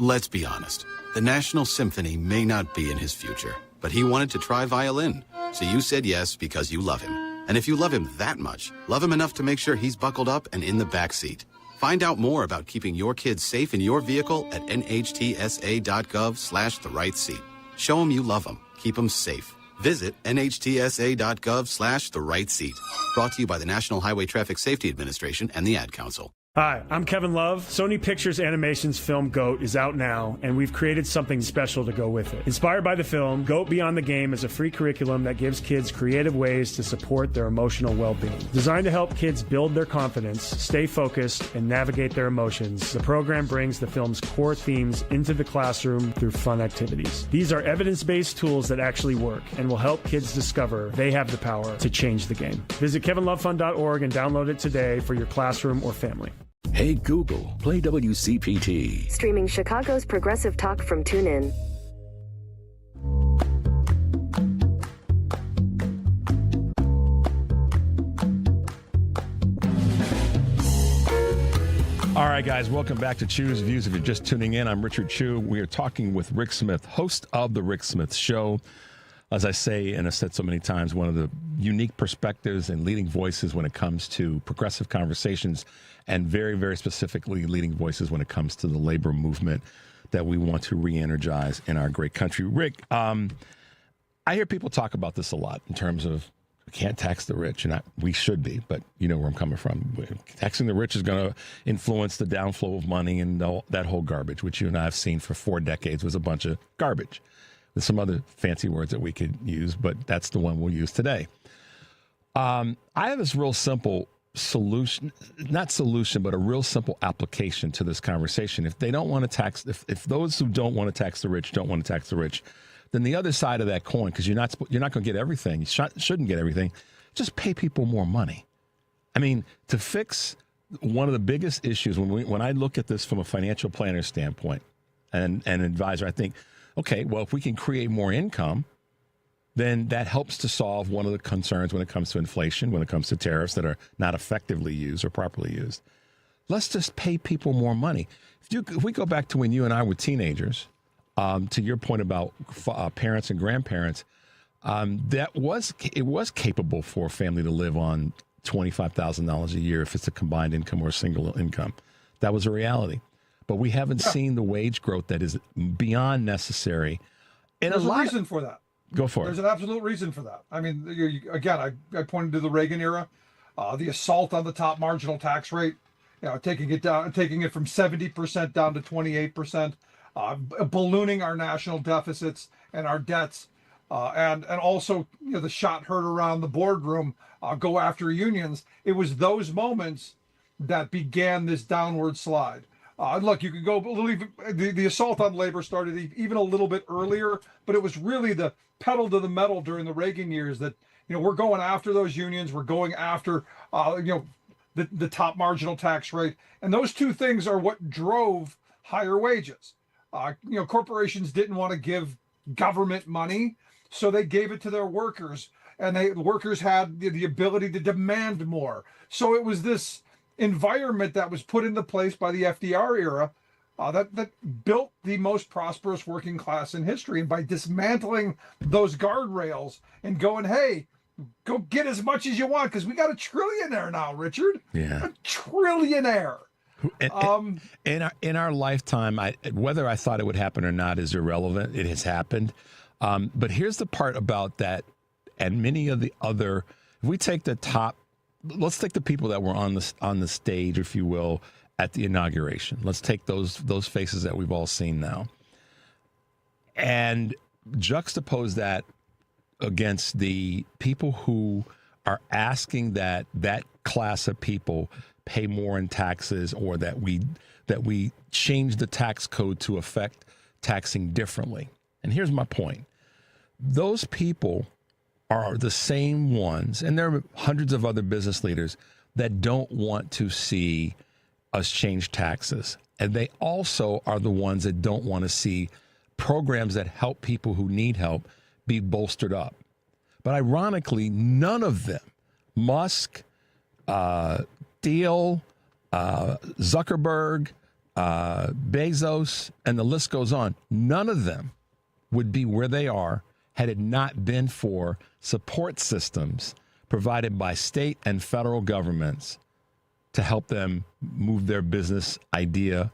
Let's be honest. The National Symphony may not be in his future, but he wanted to try violin. So you said yes because you love him. And if you love him that much, love him enough to make sure he's buckled up and in the back seat. Find out more about keeping your kids safe in your vehicle at nhtsa.gov/the-right-seat. Show him you love him. Keep him safe. Visit nhtsa.gov/the-right-seat. Brought to you by the National Highway Traffic Safety Administration and the Ad Council. Hi, I'm Kevin Love. Sony Pictures Animation's film GOAT is out now, and we've created something special to go with it. Inspired by the film, GOAT Beyond the Game is a free curriculum that gives kids creative ways to support their emotional well-being. Designed to help kids build their confidence, stay focused, and navigate their emotions, the program brings the film's core themes into the classroom through fun activities. These are evidence-based tools that actually work and will help kids discover they have the power to change the game. Visit kevinlovefund.org and download it today for your classroom or family. Hey Google, play WCPT. Streaming Chicago's progressive talk from TuneIn. All right, guys, welcome back to Choose Views. If you're just tuning in, I'm Richard Chu. We are talking with Rick Smith, host of The Rick Smith Show. As I say, and I've said so many times, one of the unique perspectives and leading voices when it comes to progressive conversations, and very, very specifically leading voices when it comes to the labor movement that we want to re-energize in our great country. Rick, I hear people talk about this a lot in terms of we can't tax the rich, and we should be, but you know where I'm coming from. Taxing the rich is going to influence the downflow of money and that whole garbage, which you and I have seen for 4 decades was a bunch of garbage. There's some other fancy words that we could use, but that's the one we'll use today. I have this real simple solution, not solution, but a real simple application to this conversation. If they don't want to tax, if those who don't want to tax the rich don't want to tax the rich, then the other side of that coin, because you're not going to get everything, you shouldn't get everything, just pay people more money. I mean, to fix one of the biggest issues, when I look at this from a financial planner standpoint and an advisor, I think, okay, well, if we can create more income, then that helps to solve one of the concerns when it comes to inflation, when it comes to tariffs that are not effectively used or properly used. Let's just pay people more money. If we go back to when you and I were teenagers, to your point about parents and grandparents, it was capable for a family to live on $25,000 a year if it's a combined income or a single income. That was a reality. But we haven't seen the wage growth that is beyond necessary. And There's a reason for that. Go for it. There's an absolute reason for that. I mean, again, I pointed to the Reagan era, the assault on the top marginal tax rate, taking it from 70% down to 28%, ballooning our national deficits and our debts, and also the shot heard around the boardroom, go after unions. It was those moments that began this downward slide. Look, you could go a little even, the assault on labor started even a little bit earlier, but it was really the pedal to the metal during the Reagan years that we're going after those unions. We're going after, the top marginal tax rate. And those two things are what drove higher wages. Corporations didn't want to give government money, so they gave it to their workers, and the workers had the ability to demand more. So it was this environment that was put into place by the FDR era that built the most prosperous working class in history. And by dismantling those guardrails and going, hey, go get as much as you want, because we got a trillionaire now, Richard. Yeah. A trillionaire. In our lifetime, whether I thought it would happen or not is irrelevant. It has happened. But here's the part about that, and many of the other. If we take the top, let's take the people that were on the stage, if you will, at the inauguration. Let's take those faces that we've all seen now, and juxtapose that against the people who are asking that class of people pay more in taxes, or that we change the tax code to affect taxing differently. And here's my point. Those people are the same ones, and there are hundreds of other business leaders that don't want to see us change taxes. And they also are the ones that don't want to see programs that help people who need help be bolstered up. But ironically, none of them, Musk, Thiel, Zuckerberg, Bezos, and the list goes on, none of them would be where they are had it not been for support systems provided by state and federal governments to help them move their business idea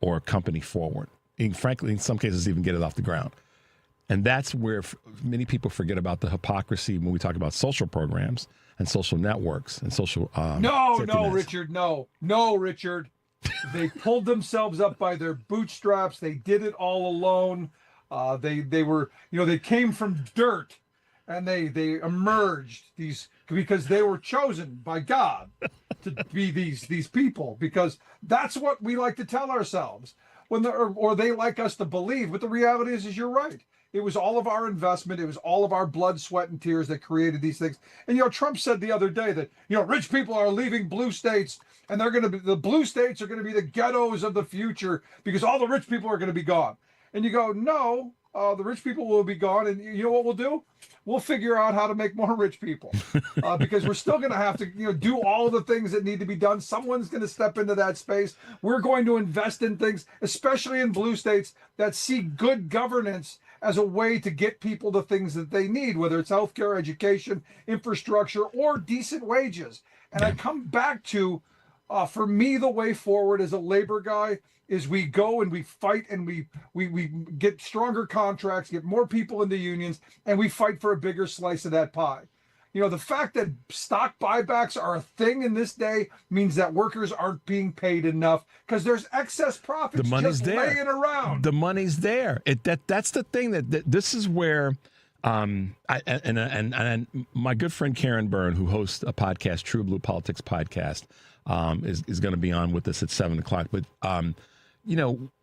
or company forward. And frankly, in some cases, even get it off the ground. And that's where many people forget about the hypocrisy when we talk about social programs and social networks and social. No, Richard. They pulled themselves up by their bootstraps. They did it all alone. They were, they came from dirt, and they emerged because they were chosen by God to be these people, because that's what we like to tell ourselves or they like us to believe. But the reality is you're right. It was all of our investment. It was all of our blood, sweat, and tears that created these things. And, Trump said the other day that, rich people are leaving blue states, and the blue states are going to be the ghettos of the future because all the rich people are going to be gone. And you go, no, the rich people will be gone. And you know what we'll do? We'll figure out how to make more rich people because we're still going to have to, do all the things that need to be done. Someone's going to step into that space. We're going to invest in things, especially in blue states that see good governance as a way to get people the things that they need, whether it's healthcare, education, infrastructure, or decent wages. And I come back to, for me, the way forward as a labor guy is we go and we fight and we get stronger contracts, get more people in the unions, and we fight for a bigger slice of that pie. The fact that stock buybacks are a thing in this day means that workers aren't being paid enough because there's excess profits the money's just there. laying around. The money's there. That's the thing that this is where, and my good friend Karen Byrne, who hosts a podcast, TruBlu Politics podcast, is going to be on with us at 7:00. But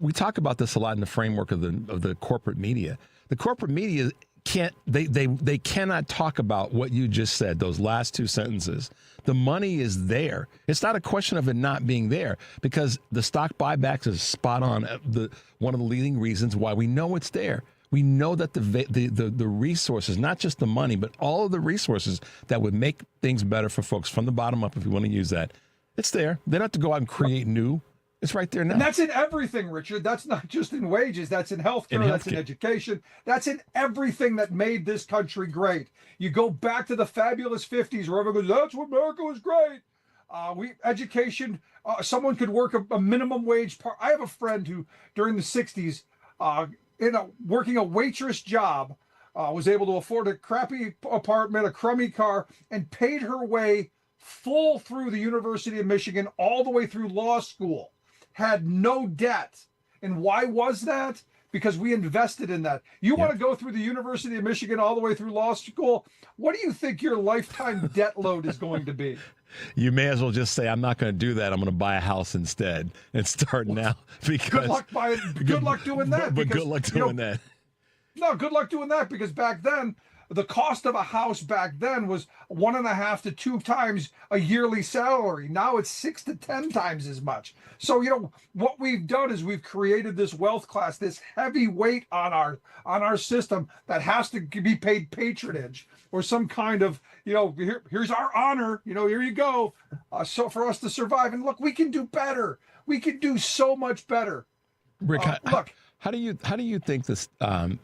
we talk about this a lot in the framework of the corporate media. The corporate media they cannot talk about what you just said, those last two sentences. The money is there. It's not a question of it not being there, because the stock buybacks is spot on. One of the leading reasons why we know it's there. We know that the resources, not just the money, but all of the resources that would make things better for folks from the bottom up, if you want to use that, it's there. They don't have to go out and create new. It's right there now. And that's in everything, Richard. That's not just in wages. That's in healthcare. That's in education. That's in everything that made this country great. You go back to the fabulous 50s where everyone goes, that's when America was great. Education, someone could work a minimum wage. I have a friend who, during the 60s, working a waitress job, was able to afford a crappy apartment, a crummy car, and paid her way full through the University of Michigan, all the way through law school. Had no debt. And why was that? Because we invested in that. You want to go through the University of Michigan all the way through law school? What do you think your lifetime debt load is going to be? You may as well just say, I'm not going to do that. I'm going to buy a house instead and start now. Because good luck doing that. But good luck doing that. No, good luck doing that, because back then, the cost of a house back then was 1.5 to 2 times a yearly salary. Now it's 6 to 10 times as much. So, what we've done is we've created this wealth class, this heavy weight on our system that has to be paid patronage or some kind of, here's our honor, here you go. So for us to survive, and look, we can do better. We can do so much better. Rick, Look, how do you think this?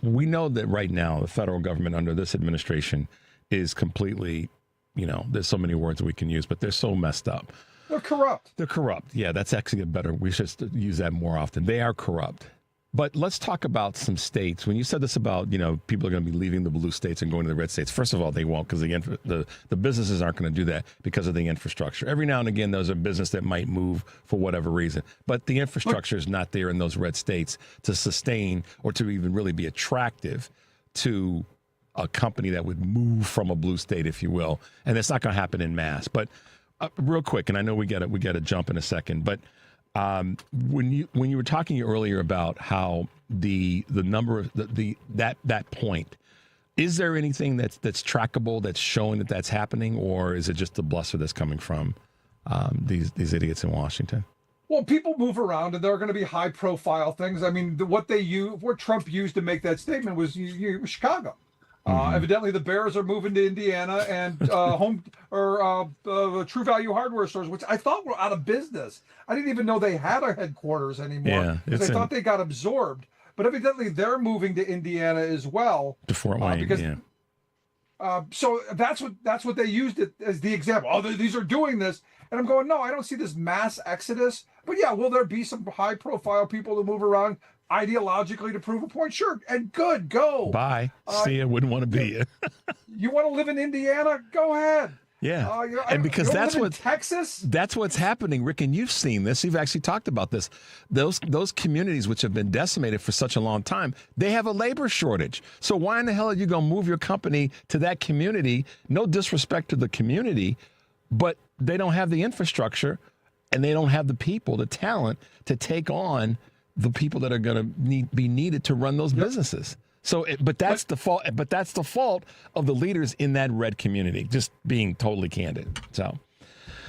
We know that right now the federal government under this administration is completely, there's so many words we can use, but they're so messed up. They're corrupt. They're corrupt. Yeah, that's actually we should use that more often. They are corrupt. But let's talk about some states. When you said this about, people are going to be leaving the blue states and going to the red states, first of all, they won't, because the businesses aren't going to do that because of the infrastructure. Every now and again, there's a business that might move for whatever reason, but the infrastructure is not there in those red states to sustain or to even really be attractive to a company that would move from a blue state, if you will. And it's not going to happen in mass. But real quick, and I know we got to jump in a second, but when you were talking earlier about how the number of that point, is there anything that's trackable that's showing that's happening, or is it just the bluster that's coming from these idiots in Washington? Well, people move around, and there are going to be high profile things. I mean, what Trump used to make that statement was Chicago. Evidently, the Bears are moving to Indiana, and True Value hardware stores, which I thought were out of business. I didn't even know they had a headquarters anymore, because I thought they got absorbed. But evidently, they're moving to Indiana as well. To Fort Wayne, so that's what they used it as the example. Oh, these are doing this, and I'm going, no, I don't see this mass exodus. But yeah, will there be some high profile people to move around ideologically to prove a point? Sure, and good, go. Bye. See ya. Wouldn't want to be you. You want to live in Indiana? Go ahead. Yeah, and because that's what Texas. That's what's happening, Rick. And you've seen this. You've actually talked about this. Those communities which have been decimated for such a long time, they have a labor shortage. So why in the hell are you going to move your company to that community? No disrespect to the community, but they don't have the infrastructure, and they don't have the people, the talent to take on the people that are going to be needed to run those businesses. So, but that's the fault. But that's the fault of the leaders in that red community. Just being totally candid. So,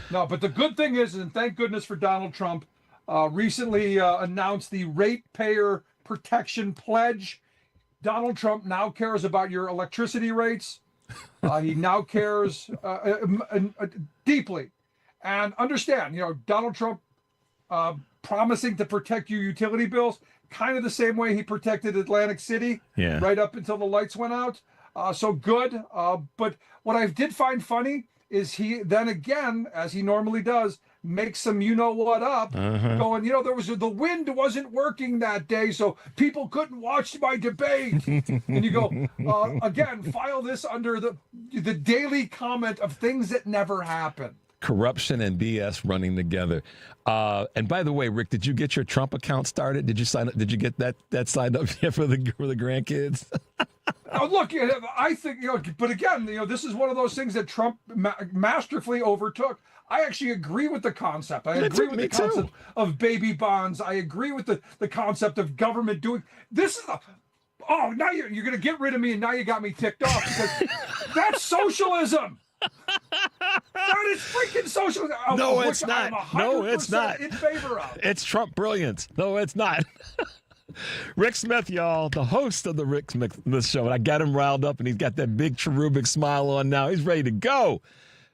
no. But the good thing is, and thank goodness for Donald Trump, recently announced the Ratepayer Protection Pledge. Donald Trump now cares about your electricity rates. He now cares deeply, and understand. Donald Trump promising to protect your utility bills, kind of the same way he protected Atlantic City, right up until the lights went out. So good. But what I did find funny is he then again, as he normally does, makes some you-know-what up, going, the wind wasn't working that day, so people couldn't watch my debate. And you go, again, file this under the daily comment of things that never happen. Corruption and BS running together. And by the way, Rick, did you get your Trump account started? Did you sign up? Did you get that signed up yet for the grandkids? Oh, look, I think, but again, this is one of those things that Trump masterfully overtook. I actually agree with the concept. I agree with the concept of baby bonds. I agree with the concept of government doing this. Now you're going to get rid of me, and now you got me ticked off, because that's socialism. That is freaking socialism. No, it's not. No, it's not. In favor of. It's Trump brilliance. No, it's not. Rick Smith, y'all, the host of the Rick Smith Show. And I got him riled up, and he's got that big cherubic smile on now. He's ready to go.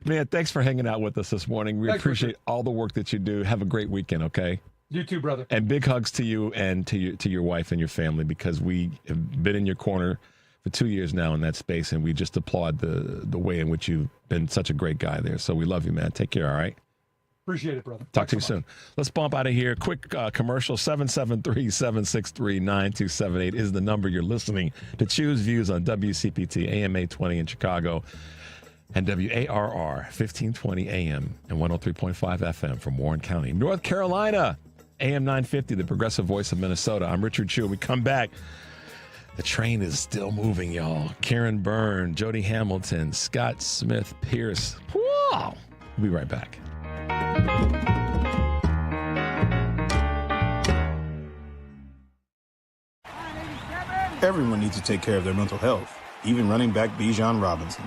Man, thanks for hanging out with us this morning. We appreciate all the work that you do. Have a great weekend, okay? You too, brother. And big hugs to you and to your wife and your family, because we have been in your corner for 2 years now in that space, and we just applaud the way in which you've been such a great guy there. So we love you, man. Take care, all right? Appreciate it, brother. Talk to you soon. Let's bump out of here. Quick commercial. 773-763-9278 is the number you're listening to. Choose Views on WCPT, AM 820 in Chicago, and WARR 1520 AM and 103.5 FM from Warren County, North Carolina. AM 950, the progressive voice of Minnesota. I'm Richard Chu. We come back. The train is still moving, y'all. Karen Byrne, Jody Hamilton, Scott Smith, Peirce. Wow. We'll be right back. Everyone needs to take care of their mental health, even running back Bijan Robinson.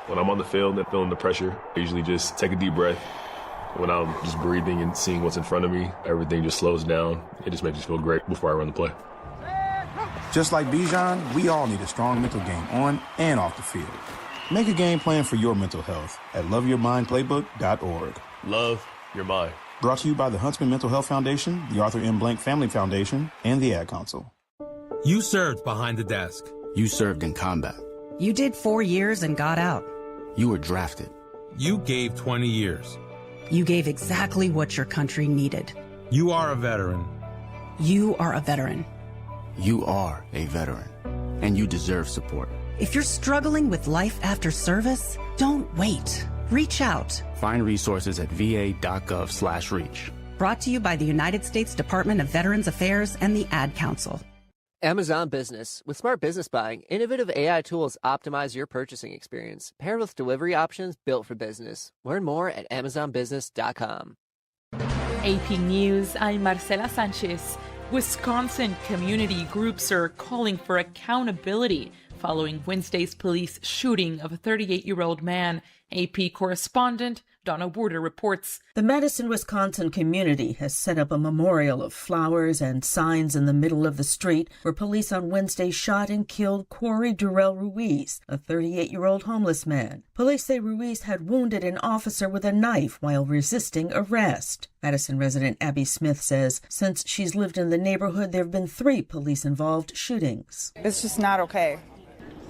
When I'm on the field and feeling the pressure, I usually just take a deep breath. When I'm just breathing and seeing what's in front of me, everything just slows down. It just makes me feel great before I run the play. Just like Bijan, we all need a strong mental game on and off the field. Make a game plan for your mental health at loveyourmindplaybook.org. Love your mind. Brought to you by the Huntsman Mental Health Foundation, the Arthur M. Blank Family Foundation, and the Ad Council. You served behind the desk. You served in combat. You did 4 years and got out. You were drafted. You gave 20 years. You gave exactly what your country needed. You are a veteran. You are a veteran. You are a veteran, and you deserve support. If you're struggling with life after service, don't wait. Reach out. Find resources at va.gov/reach. Brought to you by the United States Department of Veterans Affairs and the Ad Council. Amazon Business. With smart business buying, innovative AI tools optimize your purchasing experience, paired with delivery options built for business. Learn more at amazonbusiness.com. AP News, I'm Marcela Sanchez. Wisconsin community groups are calling for accountability following Wednesday's police shooting of a 38-year-old man. AP correspondent Donna Werder reports. The Madison, Wisconsin community has set up a memorial of flowers and signs in the middle of the street where police on Wednesday shot and killed Corey Durrell Ruiz, a 38-year-old homeless man. Police say Ruiz had wounded an officer with a knife while resisting arrest. Madison resident Abby Smith says since she's lived in the neighborhood, there have been 3 police-involved shootings. It's just not okay.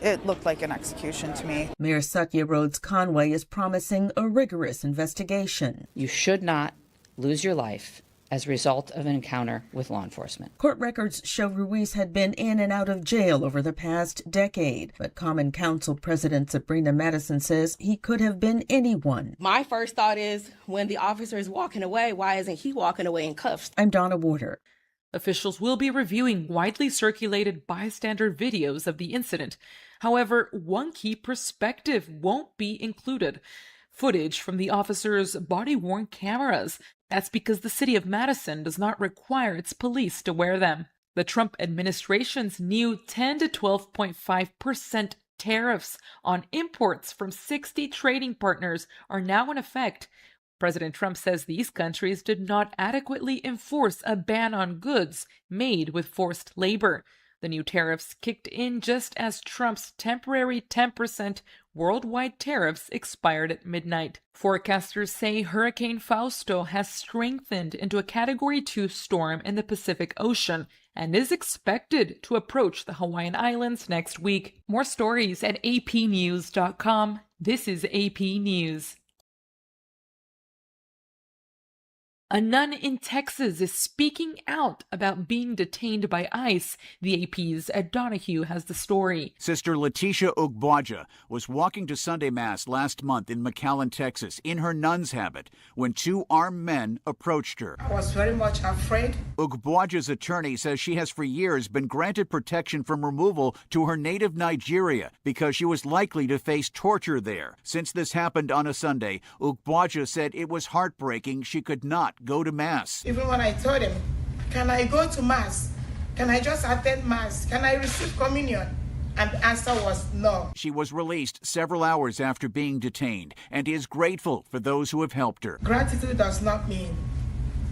It looked like an execution to me. Mayor Satya Rhodes Conway is promising a rigorous investigation. You should not lose your life as a result of an encounter with law enforcement. Court records show Ruiz had been in and out of jail over the past decade, but Common Council President Sabrina Madison says he could have been anyone. My first thought is, when the officer is walking away, why isn't he walking away in cuffs? I'm Donna Werder. Officials will be reviewing widely circulated bystander videos of the incident. However, one key perspective won't be included: footage from the officer's body-worn cameras. That's because the city of Madison does not require its police to wear them. The Trump administration's new 10 to 12.5% tariffs on imports from 60 trading partners are now in effect. President Trump says these countries did not adequately enforce a ban on goods made with forced labor. The new tariffs kicked in just as Trump's temporary 10% worldwide tariffs expired at midnight. Forecasters say Hurricane Fausto has strengthened into a Category 2 storm in the Pacific Ocean and is expected to approach the Hawaiian Islands next week. More stories at apnews.com. This is AP News. A nun in Texas is speaking out about being detained by ICE. The AP's Ed Donahue has the story. Sister Letitia Ugboaja was walking to Sunday Mass last month in McAllen, Texas, in her nun's habit, when 2 armed men approached her. I was very much afraid. Ugboaja's attorney says she has for years been granted protection from removal to her native Nigeria because she was likely to face torture there. Since this happened on a Sunday, Ugboaja said it was heartbreaking she could not go to Mass. Even when I told him, can I go to Mass? Can I just attend Mass? Can I receive communion? And the answer was no. She was released several hours after being detained and is grateful for those who have helped her. Gratitude does not mean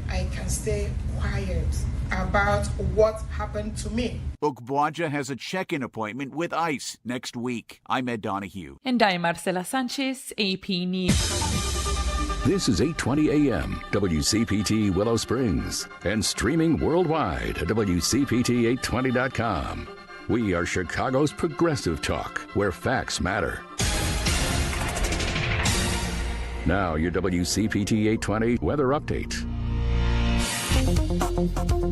I can stay quiet about what happened to me. Ugboaja has a check-in appointment with ICE next week. I'm Ed Donahue. And I'm Marcela Sanchez, AP News. This is 820 AM, WCPT Willow Springs, and streaming worldwide at WCPT820.com. We are Chicago's progressive talk, where facts matter. Now, your WCPT 820 weather update.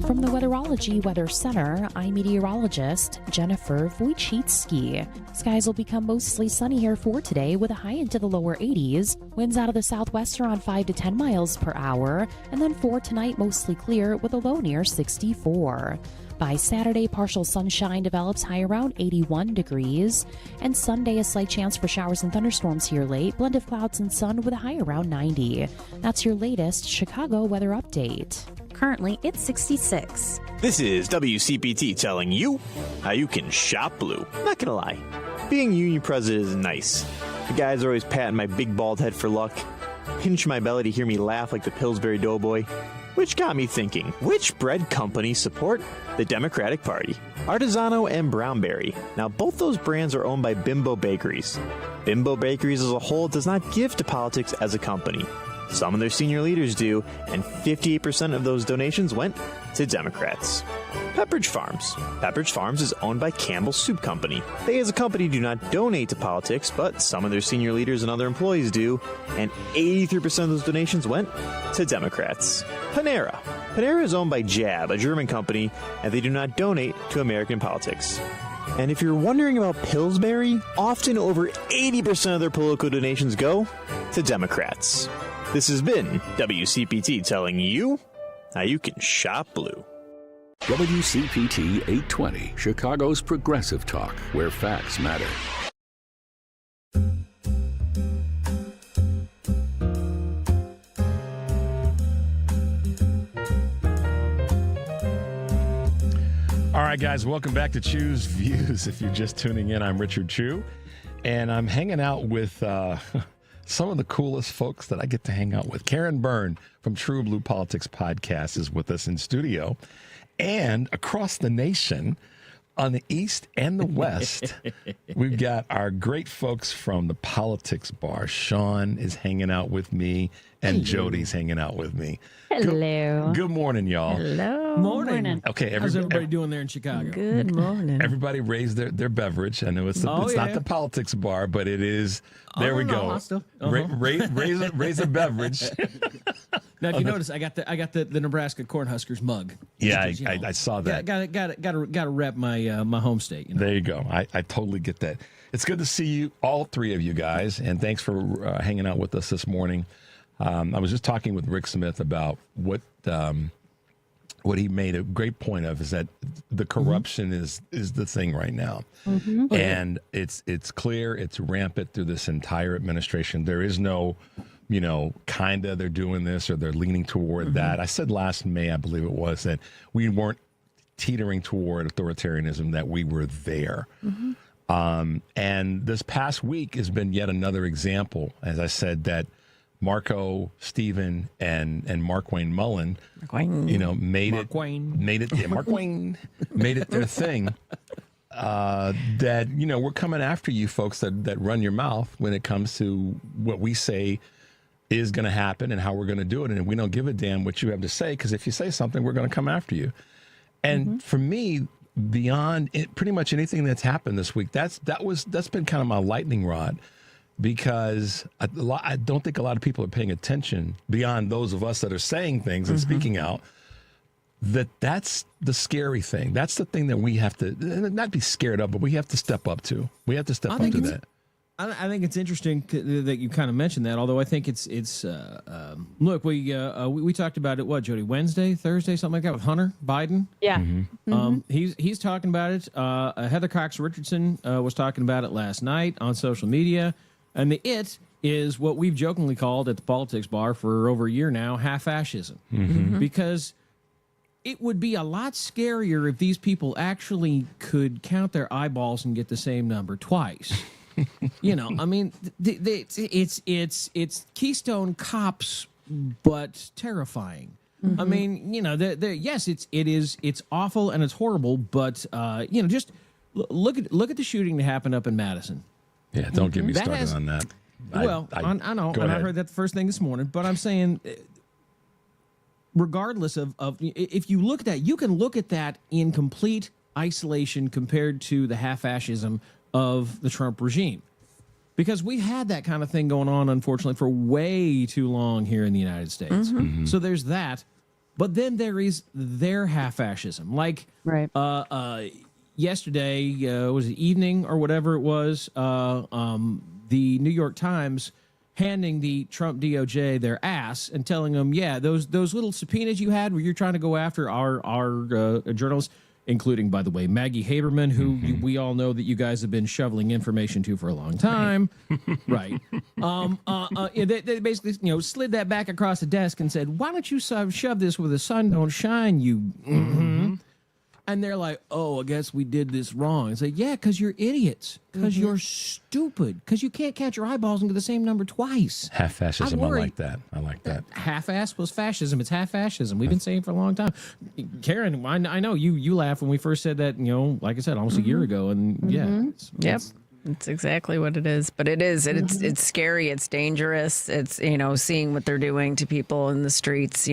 From the Weatherology Weather Center, I'm meteorologist Jennifer Wojcicki. Skies will become mostly sunny here for today with a high into the lower 80s. Winds out of the southwest around 5 to 10 miles per hour. And then for tonight, mostly clear with a low near 64. By Saturday, partial sunshine develops high around 81 degrees. And Sunday, a slight chance for showers and thunderstorms here late. Blend of clouds and sun with a high around 90. That's your latest Chicago weather update. Currently, it's 66. This is WCPT telling you how you can shop blue. Not gonna lie, Being union president is nice. The guys are always patting my big bald head for luck, pinch my belly to hear me laugh like the Pillsbury Doughboy. Which got me thinking, which bread companies support the Democratic Party? Artisano and Brownberry. Now, both those brands are owned by Bimbo Bakeries. Bimbo Bakeries as a whole does not give to politics as a company. Some of their senior leaders do, and 58% of those donations went to Democrats. Pepperidge Farms. Pepperidge Farms is owned by Campbell Soup Company. They as a company do not donate to politics, but some of their senior leaders and other employees do, and 83% of those donations went to Democrats. Panera. Panera is owned by Jab, a German company, and they do not donate to American politics. And if you're wondering about Pillsbury, often over 80% of their political donations go to Democrats. This has been WCPT telling you how you can shop blue. WCPT 820, Chicago's progressive talk, where facts matter. All right, guys, welcome back to Chew's Views. If you're just tuning in, I'm Richard Chew, and I'm hanging out with some of the coolest folks that I get to hang out with. Karen Byrne from TruBlu Politics podcast is with us in studio. And across the nation, on the East and the West, we've got our great folks from the Politics Bar. Shawn is hanging out with me, and Jody's hanging out with me. Hello. Good morning, y'all. Hello. Morning. Okay, how's everybody doing there in Chicago? Good morning. Everybody raise their beverage. I know it's not the Politics Bar, but it is. There we go. Raise a beverage. Now, if you notice, I got the Nebraska Cornhuskers mug. Yeah, I saw that. Got to rep my my home state. You know? There you go. I totally get that. It's good to see you, all three of you guys, and thanks for hanging out with us this morning. I was just talking with Rick Smith about what he made a great point of is that the corruption is the thing right now. Mm-hmm. And it's clear, it's rampant through this entire administration. There is no, kinda they're doing this or they're leaning toward that. I said last May, I believe it was, that we weren't teetering toward authoritarianism, that we were there. Mm-hmm. And this past week has been yet another example, as I said, that Marco, Stephen, and Mark Wayne Mullen, made it their thing. That we're coming after you folks that run your mouth when it comes to what we say is going to happen and how we're going to do it, and we don't give a damn what you have to say, because if you say something, we're going to come after you. And for me, beyond pretty much anything that's happened this week, that's been kind of my lightning rod. Because I don't think a lot of people are paying attention beyond those of us that are saying things and speaking out, that's the scary thing. That's the thing that we have to not be scared of, but we have to step up to. We have to step up to that. I think it's interesting that you kind of mentioned that, although I think it's look, we talked about it, Jody, Wednesday, Thursday, something like that, with Hunter Biden? Yeah. He's talking about it. Heather Cox Richardson was talking about it last night on social media. And the it is what we've jokingly called at the Politics Bar for over a year now, half-fascism. Because it would be a lot scarier if these people actually could count their eyeballs and get the same number twice. I mean, it's Keystone Cops, but terrifying. I mean, yes, it's awful and it's horrible, but just look at the shooting that happened up in Madison. Yeah, don't get me started on that. I know, and I heard that the first thing this morning, but I'm saying, regardless of if you look at that, you can look at that in complete isolation compared to the half-fascism of the Trump regime. Because we've had that kind of thing going on, unfortunately, for way too long here in the United States. So there's that. But then there is their half-fascism. Like, yesterday, was it evening or whatever it was, the New York Times handing the Trump DOJ their ass and telling them, those little subpoenas you had where you're trying to go after our journalists, including, by the way, Maggie Haberman, who we all know that you guys have been shoveling information to for a long time. Right. They basically, slid that back across the desk and said, why don't you shove this where the sun don't shine, you... And they're like, oh, I guess we did this wrong. It's like, yeah, because you're idiots. Because you're stupid. Because you can't catch your eyeballs and get the same number twice. Half fascism. I like that. I like that. Half-ass plus fascism. It's half fascism. We've been saying for a long time. Karen, I know you laughed when we first said that, like I said, almost a year ago. And Yep. It's exactly what it is. But it's scary. It's dangerous. It's, seeing what they're doing to people in the streets,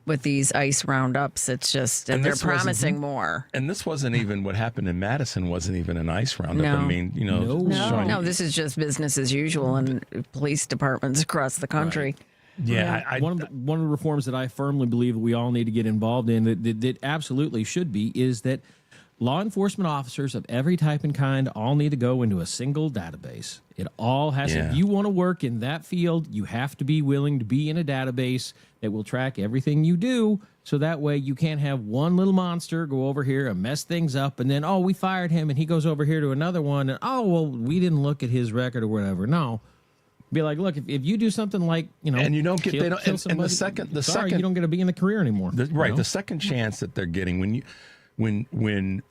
with these ICE roundups. It's just, and they're promising more. And this wasn't even what happened in Madison, wasn't even an ICE roundup. No. I mean, No, this is just business as usual in police departments across the country. Right. Yeah. One of the reforms that I firmly believe that we all need to get involved in that absolutely should be is that law enforcement officers of every type and kind all need to go into a single database. It all has to, if you want to work in that field, you have to be willing to be in a database that will track everything you do. So that way you can't have one little monster go over here and mess things up. And then, we fired him and he goes over here to another one. And, we didn't look at his record or whatever. No. Be like, look, if you do something like, and you don't get, kill and somebody, the second, you don't get to be in the career anymore. The second chance that they're getting when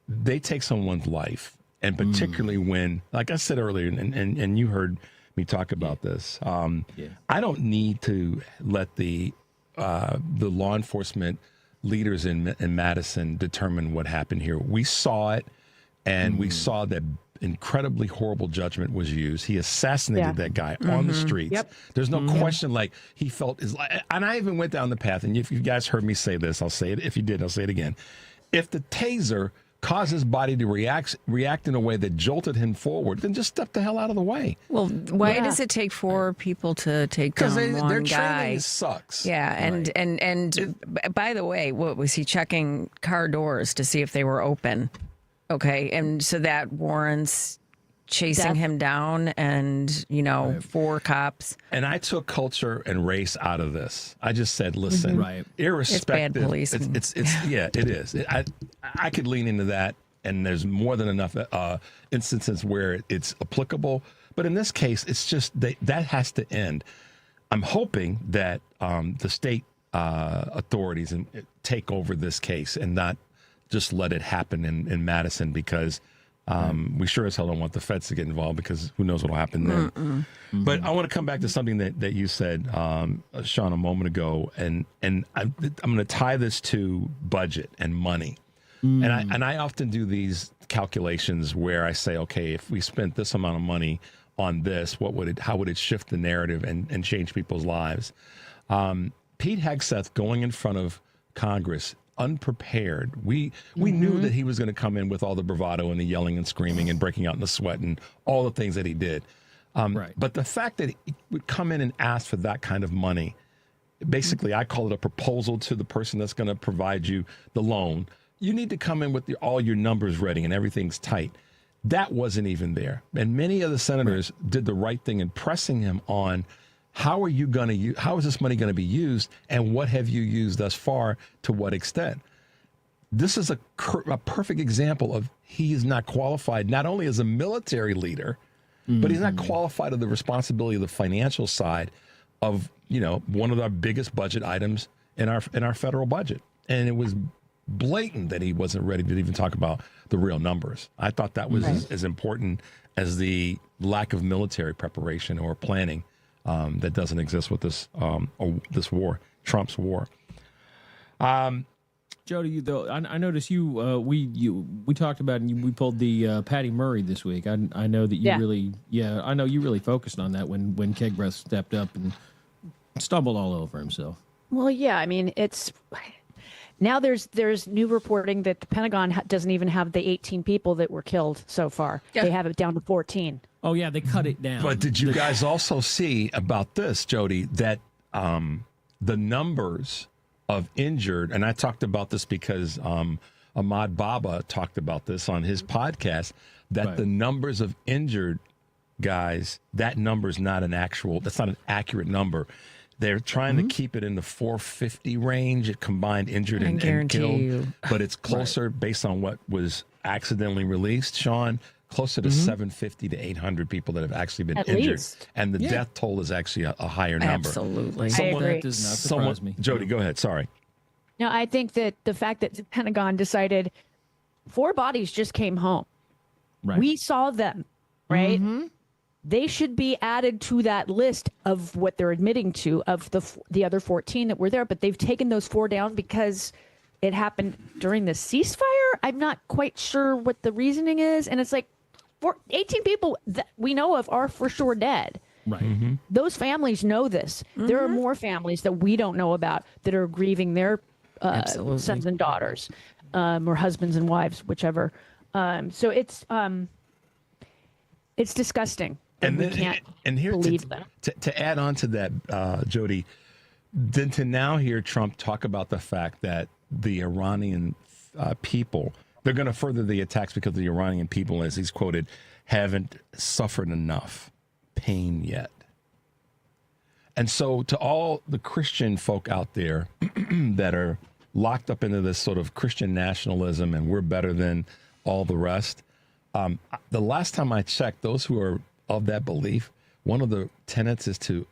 they take someone's life, and particularly when, like I said earlier, and you heard me talk about this, I don't need to let the law enforcement leaders in Madison determine what happened here. We saw it, and we saw that incredibly horrible judgment was used. He assassinated that guy on the streets. Yep. There's no question, like, he felt his life. And I even went down the path, and if you guys heard me say this, I'll say it. If you did, I'll say it again. If the taser caused his body to react in a way that jolted him forward, then just step the hell out of the way. Well, why does it take 4 people to take down one guy? Their training sucks. Yeah, and by the way, what was he checking car doors to see if they were open? Okay, and so that warrants chasing him down and, 4 cops. And I took culture and race out of this. I just said, listen, irrespective. It's bad policing. It's it is. I could lean into that, and there's more than enough instances where it's applicable. But in this case, it's just that has to end. I'm hoping that the state authorities take over this case and not just let it happen in Madison, because we sure as hell don't want the feds to get involved, because who knows what will happen then. But I want to come back to something that you said, Shawn, a moment ago, and I'm going to tie this to budget and money. And I often do these calculations where I say, okay, if we spent this amount of money on this, how would it shift the narrative and change people's lives? Pete Hegseth going in front of Congress unprepared. We knew that he was going to come in with all the bravado and the yelling and screaming and breaking out in the sweat and all the things that he did. But the fact that he would come in and ask for that kind of money, basically, I call it a proposal to the person that's going to provide you the loan. You need to come in with all your numbers ready and everything's tight. That wasn't even there. And many of the senators did the right thing in pressing him on, how is this money going to be used, and what have you used thus far, to what extent? This is a perfect example of he is not qualified, not only as a military leader, but he's not qualified of the responsibility of the financial side of, one of our biggest budget items in our federal budget. And it was blatant that he wasn't ready to even talk about the real numbers. I thought that was as important as the lack of military preparation or planning that doesn't exist with this war, Trump's war. Jody, though, I noticed we talked about and we pulled the Patty Murray this week. I know that you I know you really focused on that when Kegbreath stepped up and stumbled all over himself. Well, yeah, I mean, it's now there's new reporting that the Pentagon doesn't even have the 18 people that were killed so far. Yeah. They have it down to 14. Oh, yeah, they cut it down. But did you guys also see about this, Jody, that the numbers of injured, and I talked about this because Ahmad Baba talked about this on his podcast, that the numbers of injured guys, that number's not that's not an accurate number. They're trying to keep it in the 450 range, combined injured and killed. But it's closer based on what was accidentally released, Shawn, closer to 750 to 800 people that have actually been injured. And the death toll is actually a higher number. Absolutely. I agree. That does not surprise me. Jody, go ahead. Sorry. No, I think that the fact that the Pentagon decided 4 bodies just came home. Right. We saw them, right? Mm-hmm. They should be added to that list of what they're admitting to of the other 14 that were there, but they've taken those 4 down because it happened during the ceasefire. I'm not quite sure what the reasoning is, and it's like 18 people that we know of are for sure dead. Right. Mm-hmm. Those families know this. Mm-hmm. There are more families that we don't know about that are grieving their sons and daughters, or husbands and wives, whichever. So it's disgusting. And we can't believe them. To add on to that, Jody, then to now hear Trump talk about the fact that the Iranian people, they're going to further the attacks because the Iranian people, as he's quoted, haven't suffered enough pain yet. And so to all the Christian folk out there that are locked up into this sort of Christian nationalism and we're better than all the rest, the last time I checked, those who are of that belief, one of the tenets is to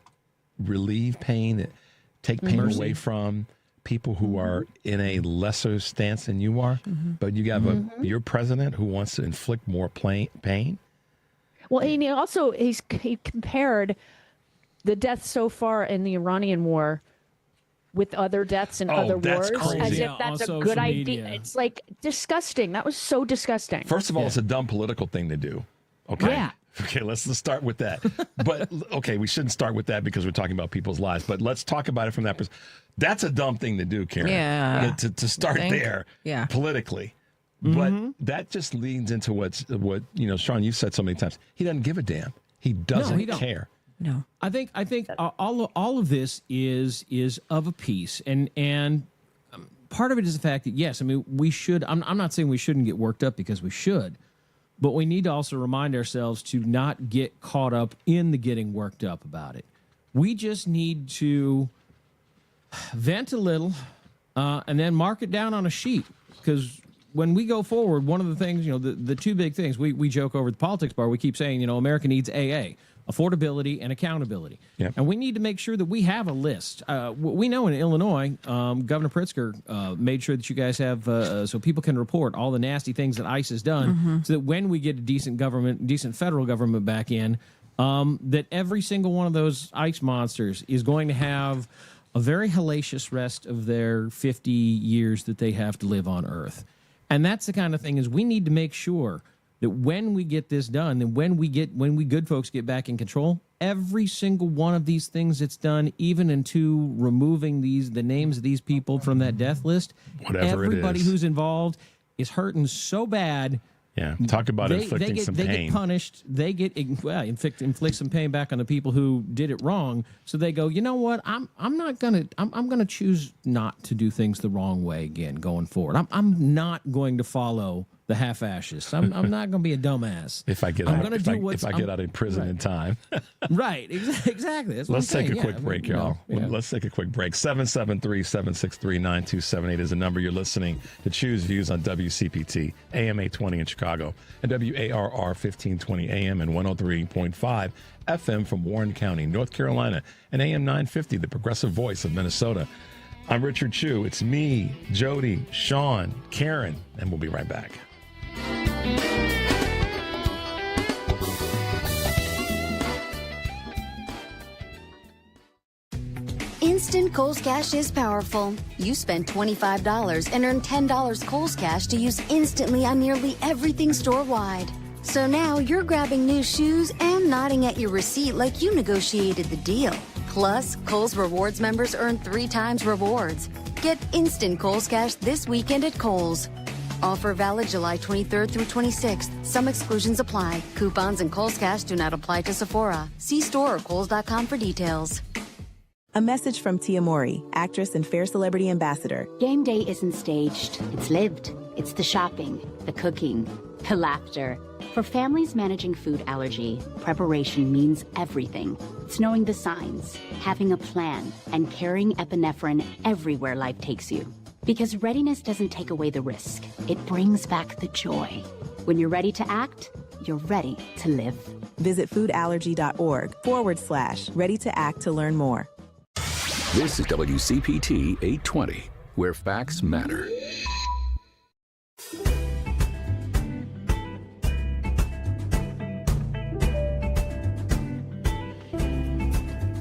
relieve pain, take pain away from people who are in a lesser stance than you are. But you have your president who wants to inflict more pain. Well, and he compared the deaths so far in the Iranian war with other deaths in other wars, crazy. as if that's a good idea. It's like disgusting. That was so disgusting. First of all, it's a dumb political thing to do. Okay. Yeah. Okay, let's start with that. But, okay, we shouldn't start with that because we're talking about people's lives. But let's talk about it from that perspective. That's a dumb thing to do, Karen. Yeah. To start there politically. But that just leads into what Shawn, you've said so many times. He doesn't give a damn. He doesn't care. No. I think all of this is of a piece. And part of it is the fact that, yes, I mean, we should. I'm not saying we shouldn't get worked up because we should. But we need to also remind ourselves to not get caught up in the getting worked up about it. We just need to vent a little and then mark it down on a sheet. Because when we go forward, one of the things, the 2 big things, we joke over at the politics bar, we keep saying, America needs AA, affordability and accountability. Yep. And we need to make sure that we have a list. We know in Illinois, Governor Pritzker made sure that you guys have, so people can report all the nasty things that ICE has done, so that when we get a decent federal government back in, that every single one of those ICE monsters is going to have a very hellacious rest of their 50 years that they have to live on Earth. And that's the kind of thing is we need to make sure that when we get this done, and when we good folks get back in control, every single one of these things that's done, even into removing the names of these people from that death list, everybody who's involved is hurting so bad. Yeah, talk about inflicting some pain. They get punished. They get inflict some pain back on the people who did it wrong. So they go, you know what? I'm gonna choose not to do things the wrong way again going forward. I'm not going to follow the half-ashes. I'm not going to be a dumbass. If I get out of prison in time. Right, exactly. That's what Let's take a quick break, y'all. Yeah. Let's take a quick break. 773-763-9278 is the number you're listening to. Choose Views on WCPT, AM 820 in Chicago, and WARR 1520 AM and 103.5 FM from Warren County, North Carolina, and AM 950, the progressive voice of Minnesota. I'm Richard Chu. It's me, Jody, Shawn, Karen, and we'll be right back. Instant Kohl's Cash is powerful. You spend $25 and earn $10 Kohl's Cash to use instantly on nearly everything store-wide. So now you're grabbing new shoes and nodding at your receipt like you negotiated the deal. Plus, Kohl's Rewards members earn 3 times rewards. Get instant Kohl's Cash this weekend at Kohl's. Offer valid July 23rd through 26th. Some exclusions apply. Coupons and Kohl's Cash do not apply to Sephora. See store or Kohls.com for details. A message from Tia Mowry, actress and Fair Celebrity Ambassador. Game day isn't staged. It's lived. It's the shopping, the cooking, the laughter. For families managing food allergy, preparation means everything. It's knowing the signs, having a plan, and carrying epinephrine everywhere life takes you. Because readiness doesn't take away the risk. It brings back the joy. When you're ready to act, you're ready to live. Visit foodallergy.org/ready to act to learn more. This is WCPT 820. where facts matter.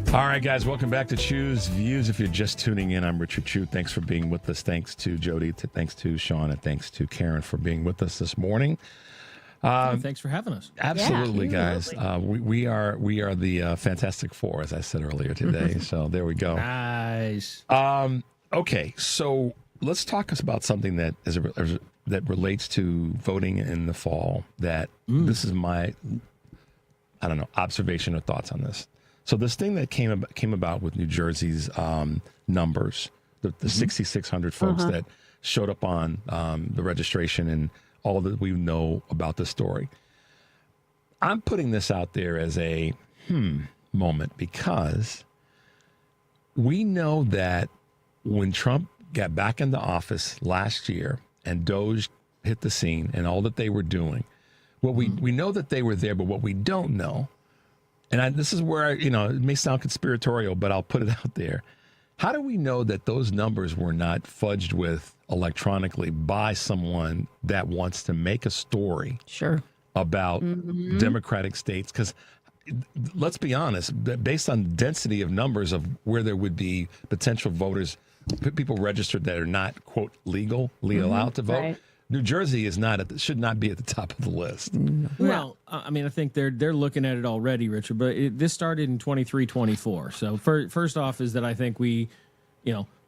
All right, guys, welcome back to Choose Views. If you're just tuning in, I'm Richard Chu. Thanks for being with us. Thanks to Jody, thanks to Shawn, and thanks to Karen for being with us this morning. Thanks for having us. Absolutely, guys. We are the Fantastic Four, as I said earlier today. So there we go. Nice. Okay, so let's talk about something that that relates to voting in the fall. That this is my, observation or thoughts on this. So this thing that came about with New Jersey's numbers, the 6,600 folks that showed up on the registration and all that we know about the story. I'm putting this out there as a moment because we know that when Trump got back into office last year and Doge hit the scene and all that they were doing, we know that they were there, but what we don't know, and this is where, it may sound conspiratorial, but I'll put it out there. How do we know that those numbers were not fudged with electronically by someone that wants to make a story about Democratic states? Because let's be honest, based on density of numbers of where there would be potential voters, people registered that are not, quote, legally allowed to vote, right. New Jersey should not be at the top of the list. Well, I think they're looking at it already, Richard, but this started in 23-24. So first off is that I think we,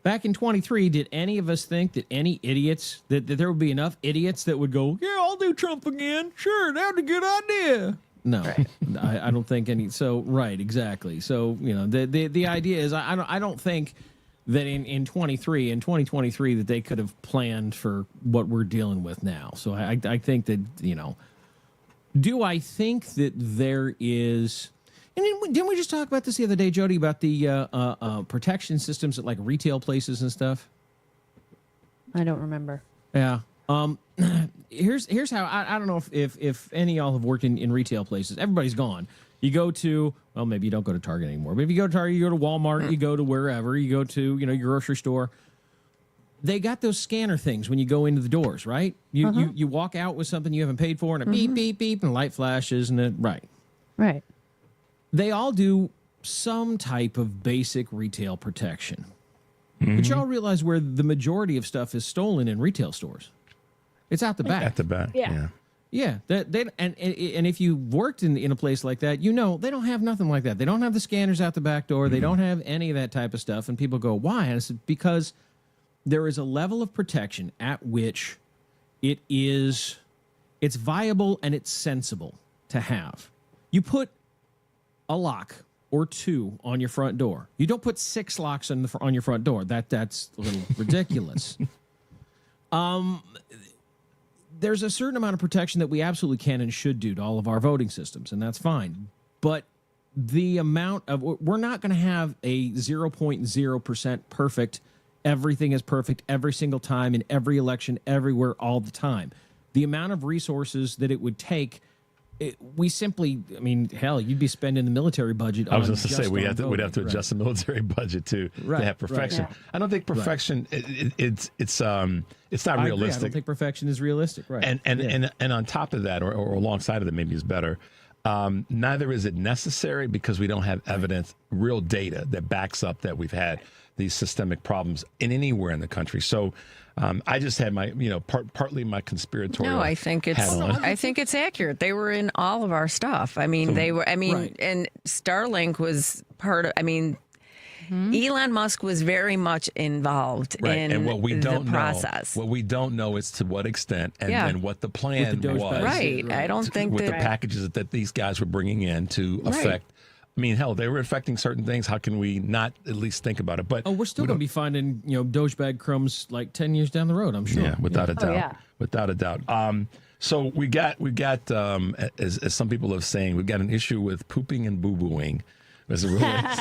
back in 23, did any of us think that any idiots, that there would be enough idiots that would go, yeah, I'll do Trump again. Sure, that was a good idea. No, right. I don't think any. So, right, exactly. So, the idea is I don't think that in 2023 that they could have planned for what we're dealing with now. So I think that, do I think that there is, and didn't we just talk about this the other day, Jody, about the protection systems at like retail places and stuff? I don't remember. Yeah. Here's how, I don't know if any of y'all have worked in retail places. Everybody's gone. You go to, well, maybe you don't go to Target anymore, but if you go to Target, you go to Walmart, you go to wherever, you go to, your grocery store. They got those scanner things when you go into the doors, right? You walk out with something you haven't paid for, and a beep, beep, beep, and light flashes, and it, right. They all do some type of basic retail protection. But y'all realize where the majority of stuff is stolen in retail stores? It's out the back. At the back, yeah. Yeah, and if you worked in a place like that, they don't have nothing like that. They don't have the scanners out the back door. They don't have any of that type of stuff. And people go, why? And it's because there is a level of protection at which it's viable and it's sensible to have. You put a lock or two on your front door. You don't put 6 locks on your front door. That's a little ridiculous. There's a certain amount of protection that we absolutely can and should do to all of our voting systems, and that's fine. But the amount of, we're not going to have a 0.0% perfect, everything is perfect every single time in every election, everywhere, all the time. The amount of resources that it would take, we simply, hell, you'd be spending the military budget. I was just to say we'd have to adjust the military budget to have perfection. Right. I don't think perfection. It's not realistic. I don't think perfection is realistic. Right. And on top of that, or alongside of that, maybe is better. Neither is it necessary because we don't have evidence, real data that backs up that we've had these systemic problems anywhere in the country. So. I just had my, partly my conspiratorial. No, I think it's accurate. They were in all of our stuff. And Starlink was part of. Elon Musk was very much involved in and what we don't the process. What we don't know is to what extent and what the plan was. Right. I don't think with the packages that these guys were bringing in to affect. Hell, they were affecting certain things. How can we not at least think about it? But we're still going to be finding, Doge bag crumbs like 10 years down the road, I'm sure. Yeah, without a doubt. Without a doubt. So we got as some people are saying, we've got an issue with pooping and boo-booing. As it relates.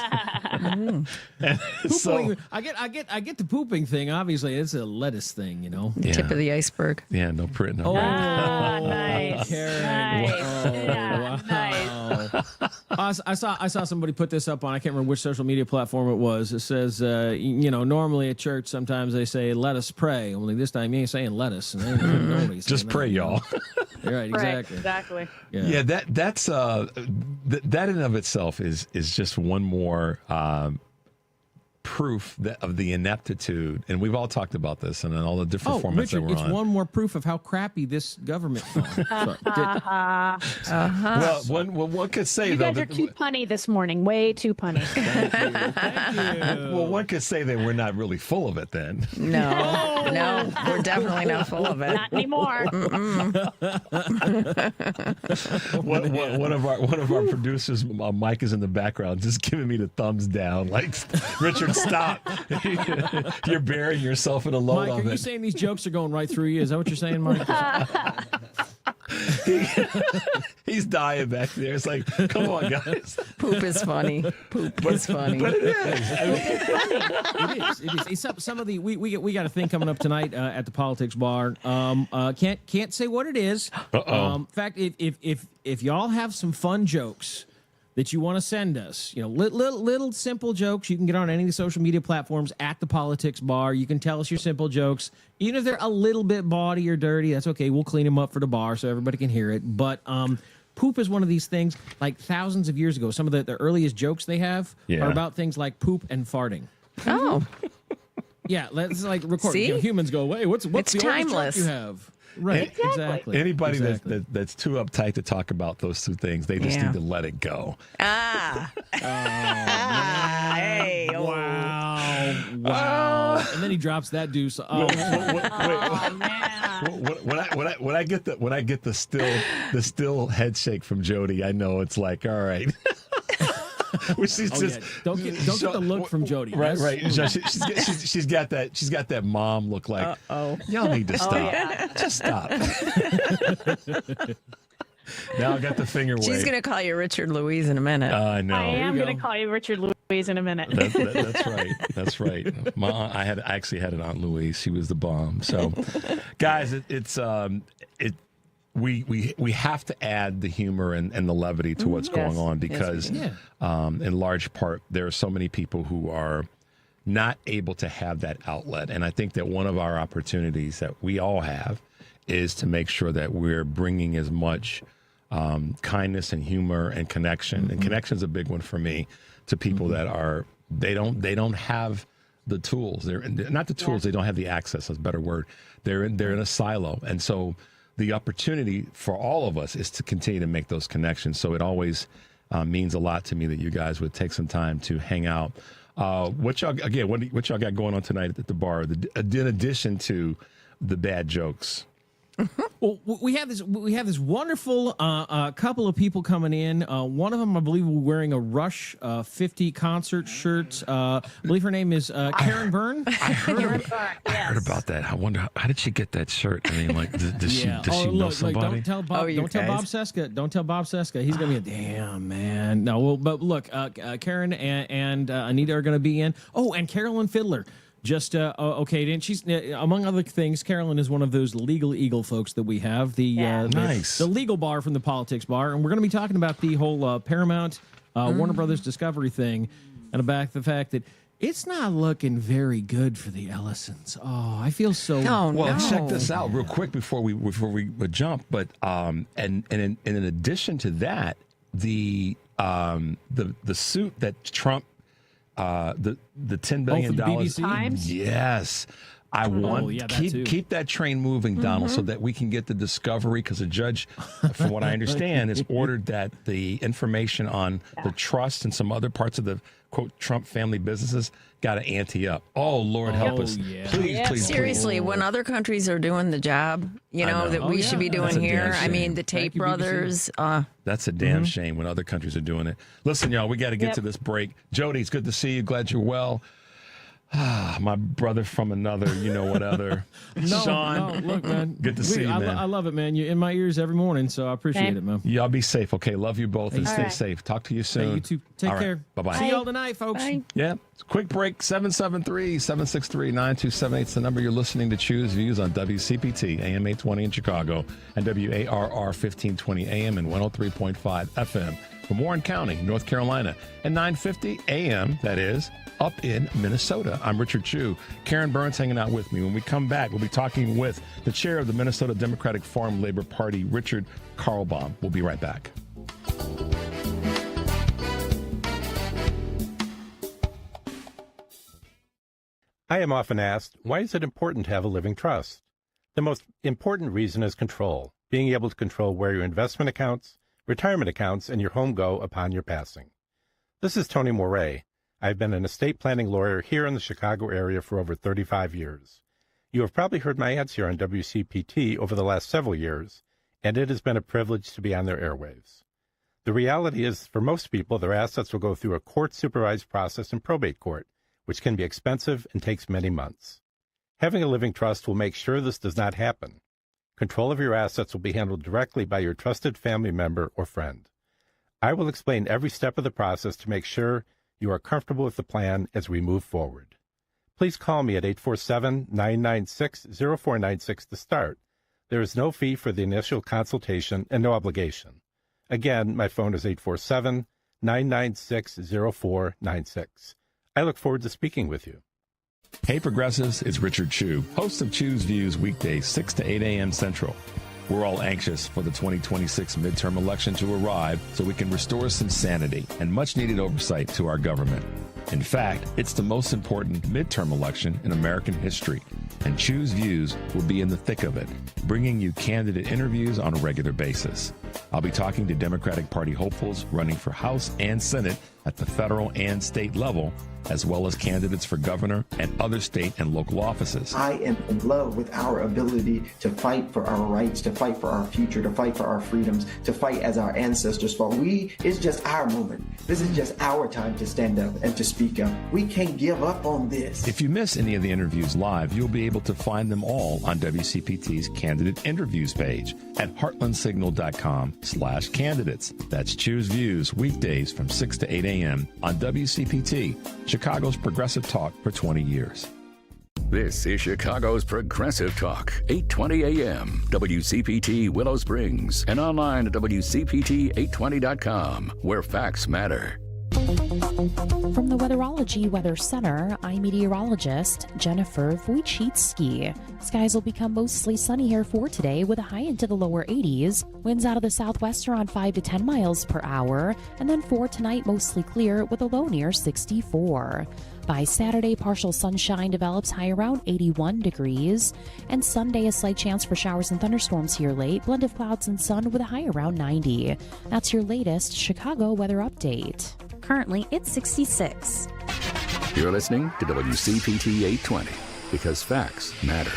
So, I get the pooping thing. Obviously, it's a lettuce thing, The tip of the iceberg. Yeah, no print. No nice. Karen. Nice. Wow. Nice. I saw somebody put this up on, I can't remember which social media platform it was. It says, normally at church sometimes they say, let us pray. Only this time you ain't saying let us. Just pray, y'all. Right, exactly. Exactly. Yeah, that's that in and of itself is just one more proof of the ineptitude, and we've all talked about this and all the different formats Richard, that we're on. it's one more proof of how crappy this government is. Well, one could say you though guys are too punny this morning. Way too punny. Thank you. Well, one could say that we're not really full of it then. No, we're definitely not full of it. Not anymore. One of our producers, Mike, is in the background, just giving me the thumbs down, like, Richard, stop! You're burying yourself in a load Mike, of are you it. saying these jokes are going right through you? Is that what you're saying, Mike? He's dying back there. It's like, come on, guys. Poop is funny. Poop is funny. But it is. It is. It's some of the we got a thing coming up tonight at the Politics Bar. Can't say what it is. In fact, if y'all have some fun jokes that you want to send us, little simple jokes, you can get on any of the social media platforms at the Politics Bar. You can tell us your simple jokes, even if they're a little bit bawdy or dirty. That's okay. We'll clean them up for the bar so everybody can hear it. But poop is one of these things. Like thousands of years ago, some of the earliest jokes they have are about things like poop and farting. Oh, yeah. Let's like record. See? Humans go, hey, what's It's the timeless. oldest joke you have? Right, exactly. Anybody that's too uptight to talk about those two things, they just need to let it go. Hey, Wow. And then he drops that deuce. Oh, man. When I get the still head shake from Jody, I know it's like, all right. Don't get the look from Jody. Right. She's got that mom look like, y'all need to stop. Just stop. Now I got the finger wave. She's going to call you Richard Louise in a minute. I know. I am going to call you Richard Louise in a minute. That's right. That's right. I actually had an Aunt Louise. She was the bomb. So, guys, we have to add the humor and the levity to what's going on because, in large part, there are so many people who are not able to have that outlet. And I think that one of our opportunities that we all have is to make sure that we're bringing as much kindness and humor and connection. And connection is a big one for me to people that are they don't have the tools. They're not the tools. They don't have the access. That's a better word. They're in a silo, and so the opportunity for all of us is to continue to make those connections. So it always means a lot to me that you guys would take some time to hang out. What y'all got going on tonight at the bar? In addition to the bad jokes. Well, we have this wonderful couple of people coming in. One of them, I believe, wearing a Rush 50 concert shirt. I believe her name is Karen Byrne. I heard about that. I wonder how did she get that shirt? I mean, like, does she know somebody? Don't tell Bob Seska. Don't tell Bob Seska. He's gonna be a damn man. No, well, but look, Karen and Anita are gonna be in. Oh, and Carolyn Fiddler. Just okayed in. She's among other things. Carolyn is one of those legal eagle folks that we have. The legal bar from the Politics Bar, and we're going to be talking about the whole Paramount Warner Brothers Discovery thing, and about the fact that it's not looking very good for the Ellisons. Oh, I feel so. Check this out real quick before we jump. But and in addition to that, the suit that Trump. The $10 billion. Yes. I want keep that train moving, Donald, so that we can get the discovery, because the judge, from what I understand, has ordered that the information on the trust and some other parts of the quote Trump family businesses got to ante up. Oh, Lord, help us. Yeah. Please. Seriously, when other countries are doing the job, that we should be doing here. I mean, the Tate brothers. That's a damn shame when other countries are doing it. Listen, y'all, we got to get to this break. Jody, it's good to see you. Glad you're well. My brother from another, other. Shawn, look, man. Good to see you, man. I love it, man. You're in my ears every morning, so I appreciate it, man. Y'all be safe, okay? Love you both, and stay safe. Talk to you soon. Hey, you too. Take care. Bye-bye. See y'all tonight, folks. Bye. Yeah. Quick break. 773-763-9278 is the number you're listening to. Choose Views on WCPT, AM 820 in Chicago, and WARR 1520 AM and 103.5 FM from Warren County, North Carolina, and 9:50 a.m., that is, up in Minnesota. I'm Richard Chu. Karen Byrne's hanging out with me. When we come back, we'll be talking with the chair of the Minnesota Democratic Farm Labor Party, Richard Carlbom. We'll be right back. I am often asked, why is it important to have a living trust? The most important reason is control, being able to control where your investment accounts, retirement accounts, and your home go upon your passing. This is Tony Moret. I've been an estate planning lawyer here in the Chicago area for over 35 years. You have probably heard my ads here on WCPT over the last several years, and it has been a privilege to be on their airwaves. The reality is, for most people, their assets will go through a court-supervised process in probate court, which can be expensive and takes many months. Having a living trust will make sure this does not happen. Control of your assets will be handled directly by your trusted family member or friend. I will explain every step of the process to make sure you are comfortable with the plan as we move forward. Please call me at 847-996-0496 to start. There is no fee for the initial consultation and no obligation. Again, my phone is 847-996-0496. I look forward to speaking with you. Hey Progressives, it's Richard Chu, host of Chu's Views weekdays 6 to 8 a.m. Central. We're all anxious for the 2026 midterm election to arrive so we can restore some sanity and much needed oversight to our government. In fact, it's the most important midterm election in American history, and Chu's Views will be in the thick of it, bringing you candidate interviews on a regular basis. I'll be talking to Democratic Party hopefuls running for House and Senate at the federal and state level, as well as candidates for governor and other state and local offices. I am in love with our ability to fight for our rights, to fight for our future, to fight for our freedoms, to fight as our ancestors fought. It's just our moment. This is just our time to stand up and to speak up. We can't give up on this. If you miss any of the interviews live, you'll be able to find them all on WCPT's candidate interviews page at heartlandsignal.com/candidates. That's Choose Views weekdays from 6 to 8 a.m. on WCPT, Chicago's progressive talk for 20 years. This is Chicago's Progressive Talk, 820 a.m., WCPT Willow Springs, and online at WCPT820.com, where facts matter. From the Weatherology Weather Center, I'm meteorologist Jennifer Wojcicki. Skies will become mostly sunny here for today with a high into the lower 80s. Winds out of the southwest around 5 to 10 miles per hour. And then for tonight, mostly clear with a low near 64. By Saturday, partial sunshine develops high around 81 degrees. And Sunday, a slight chance for showers and thunderstorms here late. Blend of clouds and sun with a high around 90. That's your latest Chicago weather update. Currently, it's 66. You're listening to WCPT 820, because facts matter.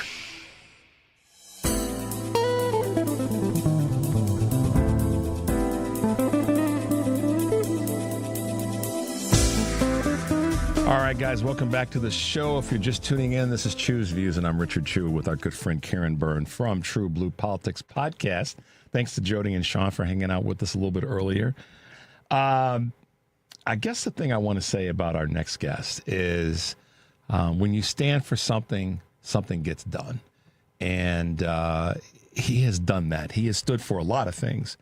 All right, guys, welcome back to the show. If you're just tuning in, this is Chu's Views, and I'm Richard Chu with our good friend Karen Byrne from TruBlu Politics podcast. Thanks to Jody and Shawn for hanging out with us a little bit earlier. I guess the thing I want to say about our next guest is when you stand for something, something gets done. And he has done that. He has stood for a lot of things.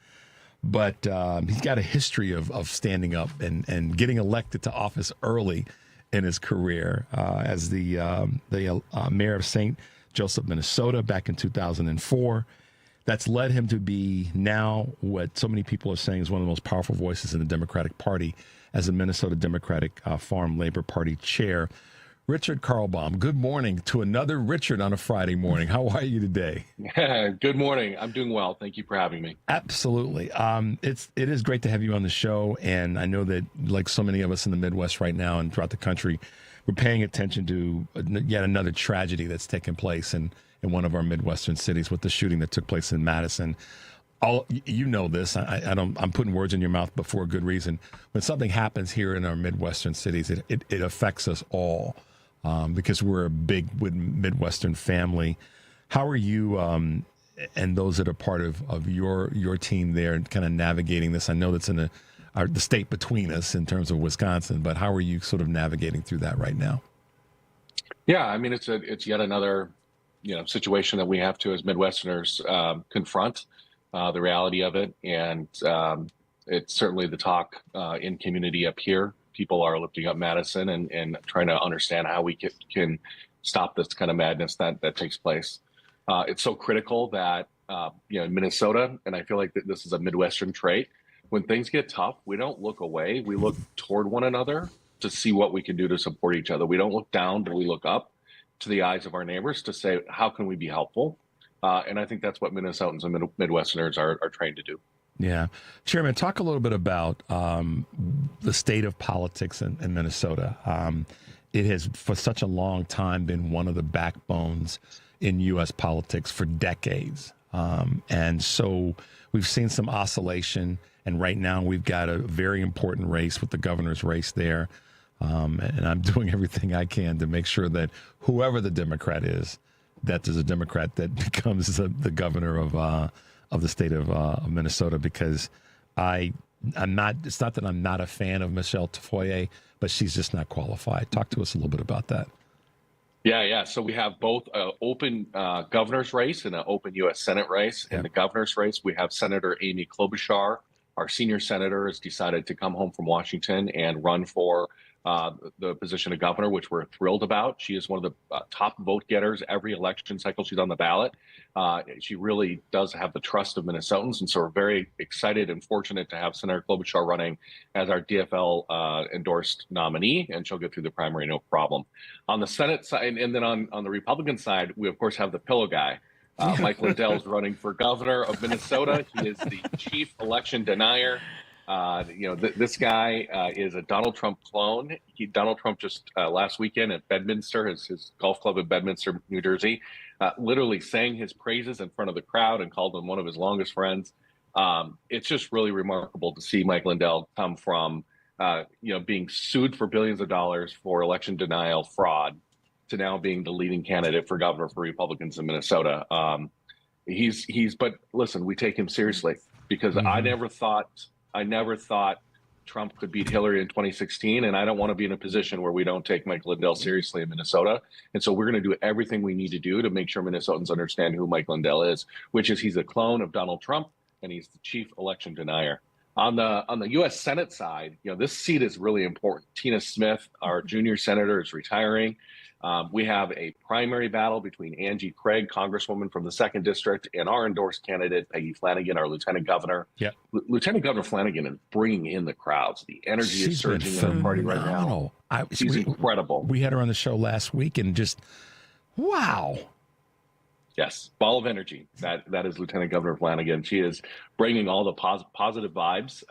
But he's got a history of standing up and getting elected to office early in his career as the mayor of St. Joseph, Minnesota, back in 2004. That's led him to be now what so many people are saying is one of the most powerful voices in the Democratic Party as the Minnesota Democratic Farm Labor Party chair. Richard Carlbom, good morning to another Richard on a Friday morning. How are you today? Good morning. I'm doing well. Thank you for having me. Absolutely. It is great to have you on the show. And I know that like so many of us in the Midwest right now and throughout the country, we're paying attention to yet another tragedy that's taken place in one of our Midwestern cities with the shooting that took place in Madison. You know this. I'm putting words in your mouth, but for a good reason. When something happens here in our Midwestern cities, it affects us all. Because we're a big Midwestern family. How are you and those that are part of your team there kind of navigating this? I know that's in the state between us in terms of Wisconsin, but how are you sort of navigating through that right now? Yeah, I mean, it's yet another situation that we have to as Midwesterners confront the reality of it, and It's certainly the talk in community up here. People are lifting up Madison and trying to understand how we can stop this kind of madness that takes place. It's so critical that, in Minnesota, and I feel like this is a Midwestern trait, when things get tough, we don't look away. We look toward one another to see what we can do to support each other. We don't look down, but we look up to the eyes of our neighbors to say, how can we be helpful? And I think that's what Minnesotans and Midwesterners are trying to do. Yeah. Chairman, talk a little bit about the state of politics in Minnesota. It has for such a long time been one of the backbones in U.S. politics for decades. And so we've seen some oscillation. And right now we've got a very important race with the governor's race there. And I'm doing everything I can to make sure that whoever the Democrat is, that there's a Democrat that becomes the governor of the state of Minnesota, because I'm not, it's not that I'm not a fan of Michelle Tafoya, but she's just not qualified. Talk to us a little bit about that. Yeah. So we have both an open governor's race and an open U.S. Senate race. In the governor's race, we have Senator Amy Klobuchar. Our senior senator has decided to come home from Washington and run for the position of governor, which we're thrilled about. She is one of the top vote getters every election cycle she's on the ballot. She really does have the trust of Minnesotans, and so we're very excited and fortunate to have Senator Klobuchar running as our DFL endorsed nominee, and she'll get through the primary no problem. On the Senate side, and then on the Republican side, we of course have the pillow guy. Mike Lindell's running for governor of Minnesota. He is the chief election denier. This guy is a Donald Trump clone. Donald Trump just last weekend at Bedminster, his golf club in Bedminster, New Jersey, literally sang his praises in front of the crowd and called him one of his longest friends. It's just really remarkable to see Mike Lindell come from, being sued for billions of dollars for election denial fraud to now being the leading candidate for governor for Republicans in Minnesota. But listen, we take him seriously because I never thought Trump could beat Hillary in 2016, and I don't want to be in a position where we don't take Mike Lindell seriously in Minnesota. And so we're going to do everything we need to do to make sure Minnesotans understand who Mike Lindell is, which is he's a clone of Donald Trump, and he's the chief election denier. On the U.S. Senate side, this seat is really important. Tina Smith, our junior senator, is retiring. We have a primary battle between Angie Craig, Congresswoman from the 2nd District, and our endorsed candidate, Peggy Flanagan, our Lieutenant Governor. Yeah. Lieutenant Governor Flanagan is bringing in the crowds. The energy is surging in the party right now. She's incredible. We had her on the show last week and just, wow. Yes, ball of energy. That is Lieutenant Governor Flanagan. She is bringing all the positive vibes.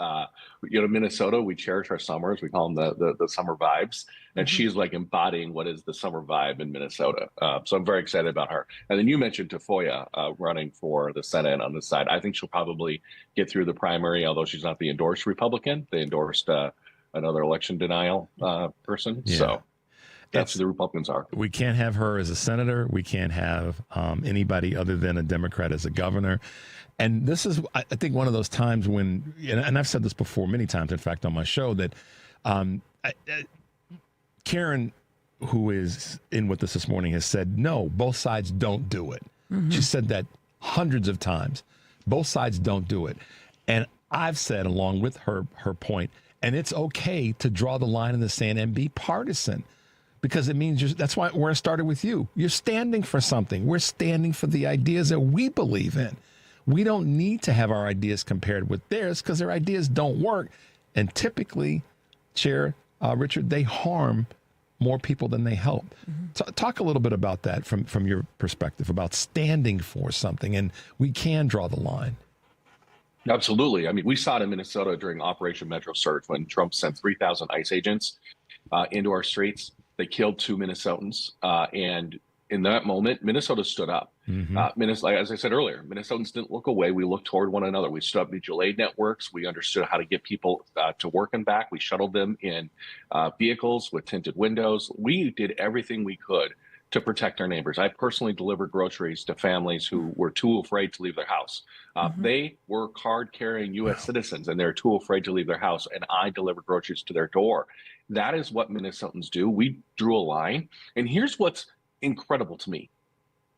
Minnesota, we cherish our summers. We call them the summer vibes. And she's like embodying what is the summer vibe in Minnesota. So I'm very excited about her. And then you mentioned Tafoya running for the Senate on this side. I think she'll probably get through the primary, although she's not the endorsed Republican. They endorsed another election denial person. Yeah. So that's who the Republicans are. We can't have her as a senator. We can't have anybody other than a Democrat as a governor. And this is, I think, one of those times when, and I've said this before many times, in fact, on my show, that Karen, who is in with us this morning, has said, no, both sides don't do it. Mm-hmm. She said that hundreds of times. Both sides don't do it. And I've said, along with her point, and it's okay to draw the line in the sand and be partisan. Because it means that's where I started with you. You're standing for something. We're standing for the ideas that we believe in. We don't need to have our ideas compared with theirs because their ideas don't work. And typically, Chair Richard, they harm more people than they help. Mm-hmm. Talk a little bit about that from your perspective, about standing for something. And we can draw the line. Absolutely. I mean, we saw it in Minnesota during Operation Metro Surge when Trump sent 3,000 ICE agents into our streets. They killed 2 Minnesotans. And in that moment, Minnesota stood up. Mm-hmm. As I said earlier, Minnesotans didn't look away. We looked toward one another. We stood up mutual aid networks. We understood how to get people to work and back. We shuttled them in vehicles with tinted windows. We did everything we could to protect our neighbors. I personally delivered groceries to families who were too afraid to leave their house. They were card-carrying U.S. citizens, and they're too afraid to leave their house, and I delivered groceries to their door. That is what Minnesotans do. We drew a line, and here's what's incredible to me.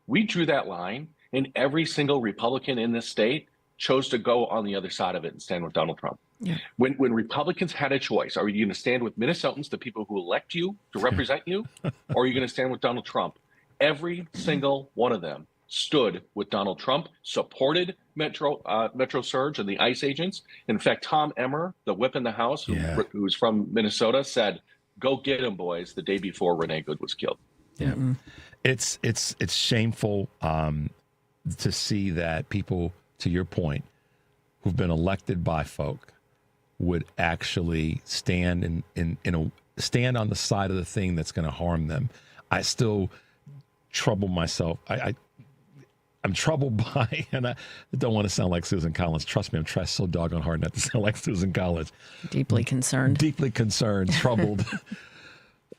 We drew that line, and every single Republican in this state chose to go on the other side of it and stand with Donald Trump. Yeah. When Republicans had a choice, are you going to stand with Minnesotans, the people who elect you to represent you, or are you going to stand with Donald Trump? Every single one of them stood with Donald Trump, supported Metro Surge and the ICE agents. In fact, Tom Emmer, the whip in the House, who's from Minnesota, said, "Go get him, boys," the day before Renee Good was killed. Yeah, it's shameful to see that people, to your point, who've been elected by folk, would actually stand stand on the side of the thing that's going to harm them. I still trouble myself. I'm troubled by, and I don't want to sound like Susan Collins. Trust me, I'm trying so doggone hard not to sound like Susan Collins. Deeply concerned, troubled,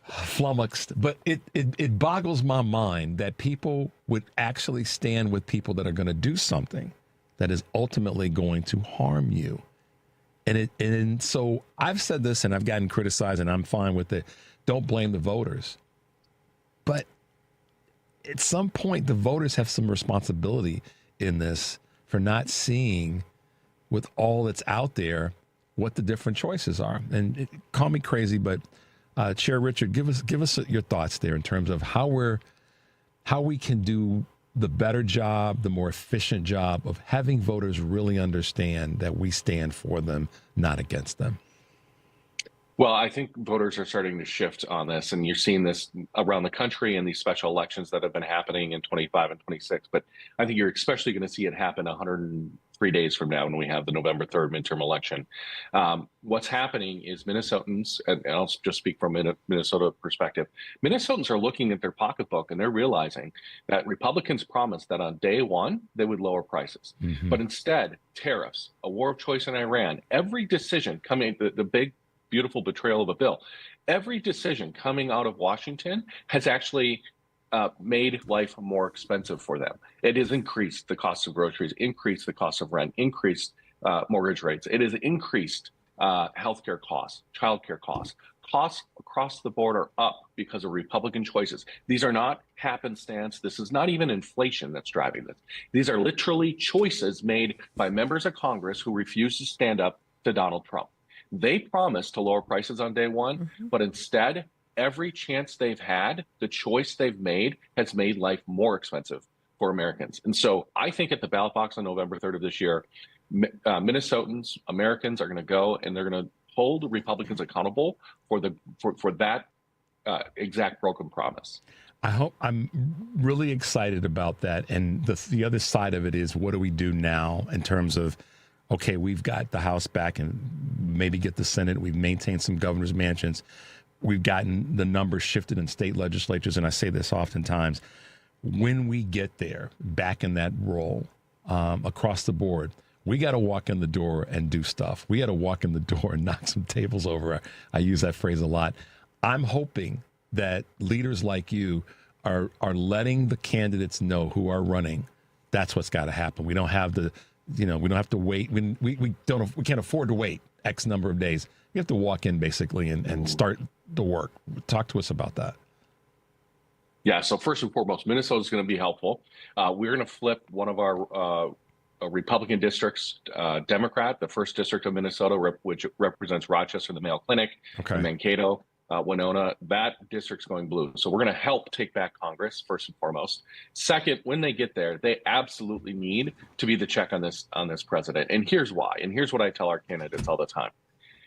flummoxed. But it boggles my mind that people would actually stand with people that are going to do something that is ultimately going to harm you. And so I've said this, and I've gotten criticized, and I'm fine with it. Don't blame the voters. But at some point, the voters have some responsibility in this for not seeing, with all that's out there, what the different choices are. And call me crazy, but Chair Richard, give us your thoughts there in terms of how we can do the better job, the more efficient job of having voters really understand that we stand for them, not against them. Well, I think voters are starting to shift on this, and you're seeing this around the country in these special elections that have been happening in 25 and 26. But I think you're especially going to see it happen 103 days from now when we have the November 3rd midterm election. What's happening is Minnesotans, and I'll just speak from a Minnesota perspective, Minnesotans are looking at their pocketbook and they're realizing that Republicans promised that on day one, they would lower prices. Mm-hmm. But instead, tariffs, a war of choice in Iran, every decision coming, the big, beautiful betrayal of a bill. Every decision coming out of Washington has actually made life more expensive for them. It has increased the cost of groceries, increased the cost of rent, increased mortgage rates. It has increased healthcare costs, childcare costs. Costs across the board are up because of Republican choices. These are not happenstance. This is not even inflation that's driving this. These are literally choices made by members of Congress who refuse to stand up to Donald Trump. They promised to lower prices on day one, but instead, every chance they've had, the choice they've made has made life more expensive for Americans. And so I think at the ballot box on November 3rd of this year, Minnesotans, Americans are going to go and they're going to hold Republicans accountable for that exact broken promise. I'm really excited about that. And the other side of it is, what do we do now in terms of, okay, we've got the House back and maybe get the Senate. We've maintained some governor's mansions. We've gotten the numbers shifted in state legislatures. And I say this oftentimes, when we get there, back in that role across the board, we got to walk in the door and do stuff. We got to walk in the door and knock some tables over. I use that phrase a lot. I'm hoping that leaders like you are letting the candidates know who are running. That's what's got to happen. We don't have to wait. We can't afford to wait X number of days. You have to walk in basically and start the work. Talk to us about that. Yeah. So first and foremost, Minnesota is going to be helpful. We're going to flip one of our Republican districts, Democrat, the first district of Minnesota, which represents Rochester, the Mayo Clinic, Mankato, Winona. That district's going blue. So we're going to help take back Congress, first and foremost. Second, when they get there, they absolutely need to be the check on this president. And here's why. And here's what I tell our candidates all the time.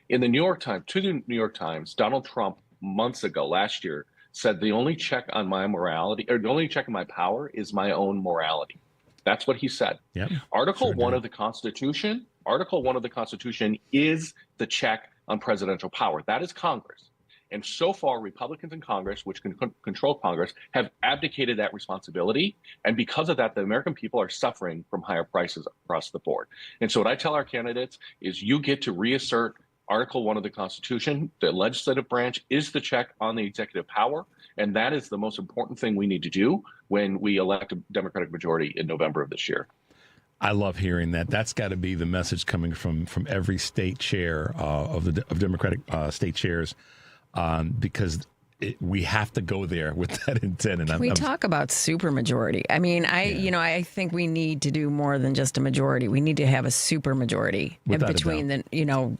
In the New York Times, Donald Trump months ago, last year, said the only check on my morality, or the only check on my power, is my own morality. That's what he said. Yep. Article 1 of the Constitution is the check on presidential power. That is Congress. And so far, Republicans in Congress, which can control Congress, have abdicated that responsibility. And because of that, the American people are suffering from higher prices across the board. And so what I tell our candidates is, you get to reassert Article 1 of the Constitution. The legislative branch is the check on the executive power. And that is the most important thing we need to do when we elect a Democratic majority in November of this year. I love hearing that. That's got to be the message coming from every state chair of Democratic state chairs, because we have to go there with that intent. And Can we talk about supermajority? I mean, I think we need to do more than just a majority. We need to have a supermajority in between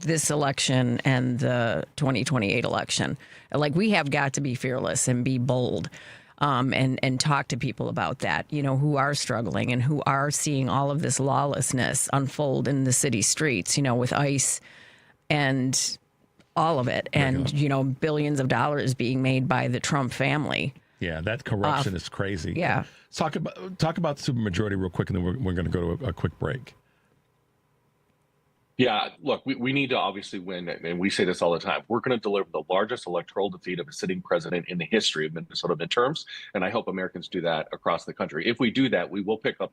this election and the 2028 election. Like, we have got to be fearless and be bold. And talk to people about that, who are struggling and who are seeing all of this lawlessness unfold in the city streets, with ICE and all of it. And, billions of dollars being made by the Trump family. Yeah, that corruption is crazy. Yeah. Talk about the supermajority real quick, and then we're going to go to a quick break. Yeah, look, we need to obviously win, and we say this all the time. We're going to deliver the largest electoral defeat of a sitting president in the history of Minnesota midterms, and I hope Americans do that across the country. If we do that, we will pick up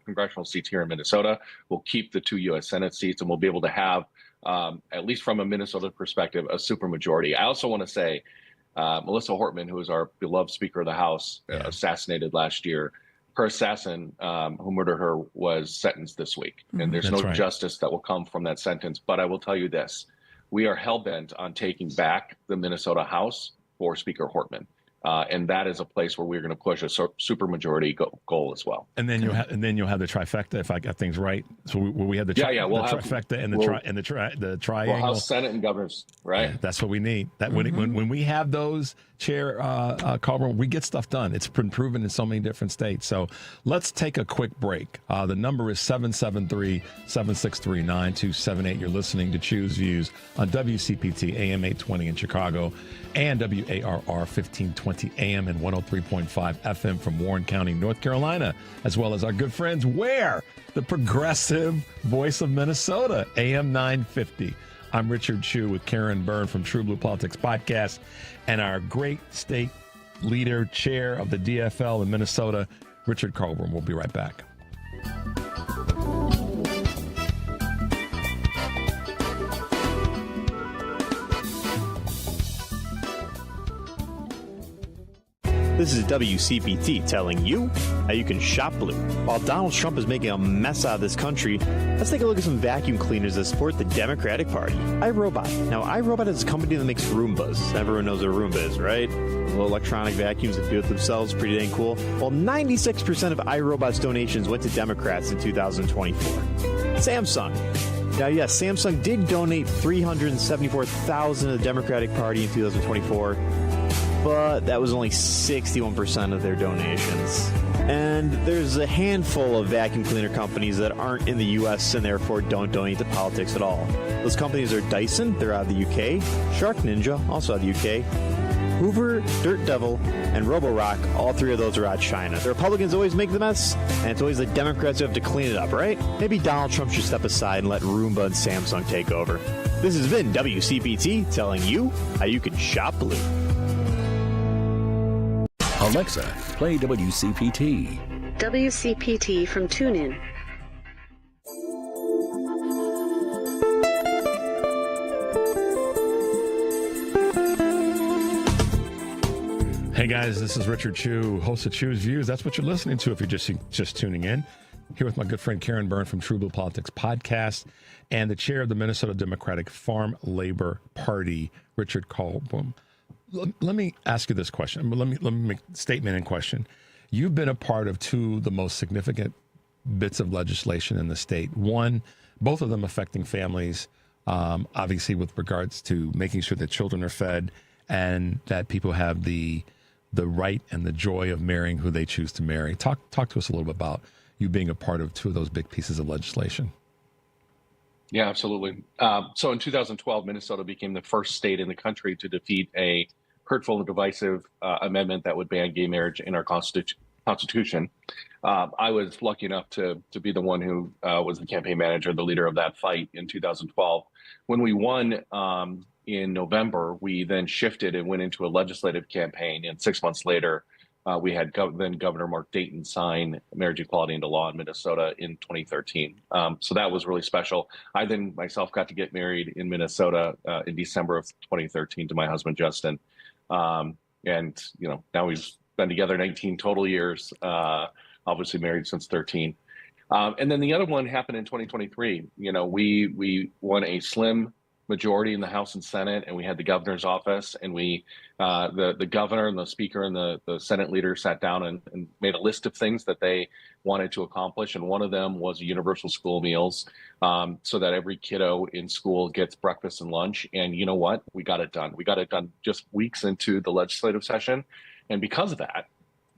congressional seats here in Minnesota. We'll keep the 2 U.S. Senate seats, and we'll be able to have, at least from a Minnesota perspective, a supermajority. I also want to say, Melissa Hortman, who is our beloved Speaker of the House, assassinated last year. Her assassin, who murdered her, was sentenced this week. And there's no justice that will come from that sentence. But I will tell you this. We are hell-bent on taking back the Minnesota House for Speaker Hortman. And that is a place where we're going to push a supermajority goal as well. And then you'll have the trifecta, if I got things right. So we have the trifecta and the triangle. We'll have Senate and governors, right? Yeah, that's what we need. That when we have those, Chair Carlbom, we get stuff done. It's been proven in so many different states. So let's take a quick break. The number is 773-763-9278. You're listening to Choose Views on WCPT AM 820 in Chicago and WARR 1520 AM and 103.5 FM from Warren County, North Carolina, as well as our good friends where? The progressive voice of Minnesota, AM 950. I'm Richard Chu with Karen Byrne from TruBlu Politics podcast and our great state leader, chair of the DFL in Minnesota, Richard Carlbom. We'll be right back. This is WCPT telling you how you can shop blue. While Donald Trump is making a mess out of this country, let's take a look at some vacuum cleaners that support the Democratic Party. iRobot. Now, iRobot is a company that makes Roombas. Everyone knows what a Roomba is, right? Little electronic vacuums that do it themselves. Pretty dang cool. Well, 96% of iRobot's donations went to Democrats in 2024. Samsung. Now, yes, Samsung did donate $374,000 to the Democratic Party in 2024. But that was only 61% of their donations. And there's a handful of vacuum cleaner companies that aren't in the U.S. and therefore don't donate to politics at all. Those companies are Dyson, they're out of the U.K., Shark Ninja, also out of the U.K., Hoover, Dirt Devil, and Roborock, all three of those are out of China. The Republicans always make the mess, and it's always the Democrats who have to clean it up, right? Maybe Donald Trump should step aside and let Roomba and Samsung take over. This has been WCPT telling you how you can shop blue. Alexa, play WCPT. WCPT from TuneIn. Hey guys, this is Richard Chu, host of Choose Views. That's what you're listening to if you're just tuning in. Here with my good friend Karen Byrne from TruBlu Politics podcast and the chair of the Minnesota Democratic Farm Labor Party, Richard Carlbom. Let me ask you this question. Let me make a statement in question. You've been a part of two of the most significant bits of legislation in the state. One, both of them affecting families, obviously with regards to making sure that children are fed and that people have the right and the joy of marrying who they choose to marry. Talk to us a little bit about you being a part of two of those big pieces of legislation. Yeah, absolutely. So in 2012, Minnesota became the first state in the country to defeat a hurtful and divisive amendment that would ban gay marriage in our Constitution. I was lucky enough to be the one who was the campaign manager, the leader of that fight in 2012. When we won in November, we then shifted and went into a legislative campaign. And 6 months later, we had then Governor Mark Dayton sign marriage equality into law in Minnesota in 2013. So that was really special. I then myself got to get married in Minnesota in December of 2013 to my husband, Justin. And, now we've been together 19 total years, obviously married since 13. And then the other one happened in 2023. We won a slim majority in the House and Senate, and we had the governor's office, and the governor and the speaker and the Senate leader sat down and made a list of things that they wanted to accomplish, and one of them was universal school meals, so that every kiddo in school gets breakfast and lunch. And you know what? We got it done. We got it done just weeks into the legislative session, and because of that,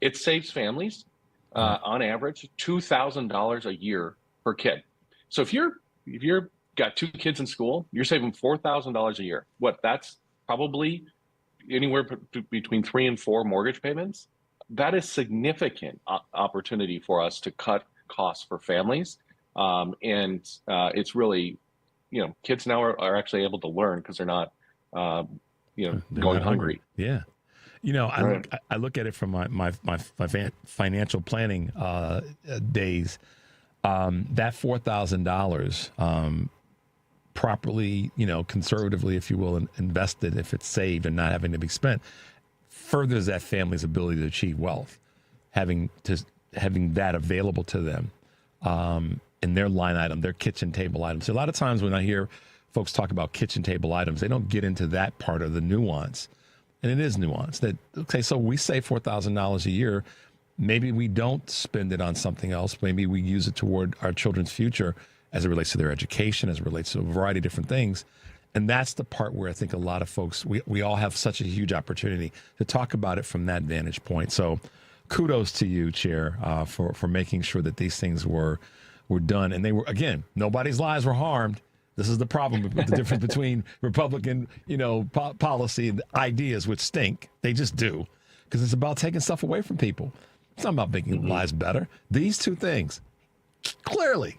it saves families on average $2,000 a year per kid. So if you're got 2 kids in school, you're saving $4,000 a year. That's probably anywhere between 3 and 4 mortgage payments. That is significant opportunity for us to cut costs for families. And it's really, kids now are actually able to learn because they're not, going hungry. Yeah. I look at it from my financial planning days. That $4,000 properly, conservatively, if you will, invested, if it's saved and not having to be spent, furthers that family's ability to achieve wealth, having that available to them in their line item, their kitchen table items. So a lot of times when I hear folks talk about kitchen table items, they don't get into that part of the nuance. And it is nuance that, okay, so we save $4,000 a year. Maybe we don't spend it on something else. Maybe we use it toward our children's future as it relates to their education, as it relates to a variety of different things. And that's the part where I think a lot of folks, we all have such a huge opportunity to talk about it from that vantage point. So kudos to you, Chair, for making sure that these things were done. And they were, again, nobody's lives were harmed. This is the problem with the difference between Republican, policy and ideas, which stink. They just do, because it's about taking stuff away from people. It's not about making lives better. These two things clearly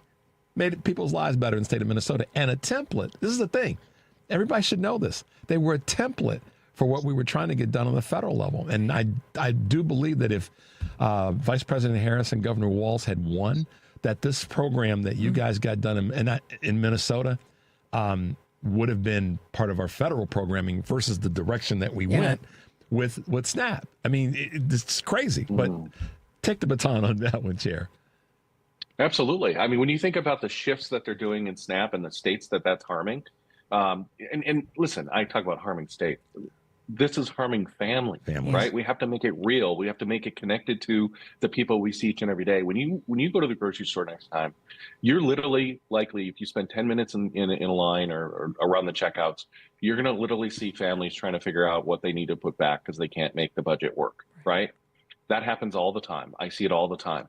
made people's lives better in the state of Minnesota. And a template. This is the thing. Everybody should know this. They were a template for what we were trying to get done on the federal level. And I do believe that if Vice President Harris and Governor Walz had won, that this program that you guys got done in Minnesota would have been part of our federal programming versus the direction that we went with SNAP. I mean, it's crazy, but take the baton on that one, Chair. Absolutely. I mean, when you think about the shifts that they're doing in SNAP and the states that's harming, and listen, I talk about harming states. This is harming families, right? We have to make it real. We have to make it connected to the people we see each and every day. When you go to the grocery store next time, you're literally likely, if you spend 10 minutes in a line or around the checkouts, you're going to literally see families trying to figure out what they need to put back because they can't make the budget work, right? That happens all the time. I see it all the time.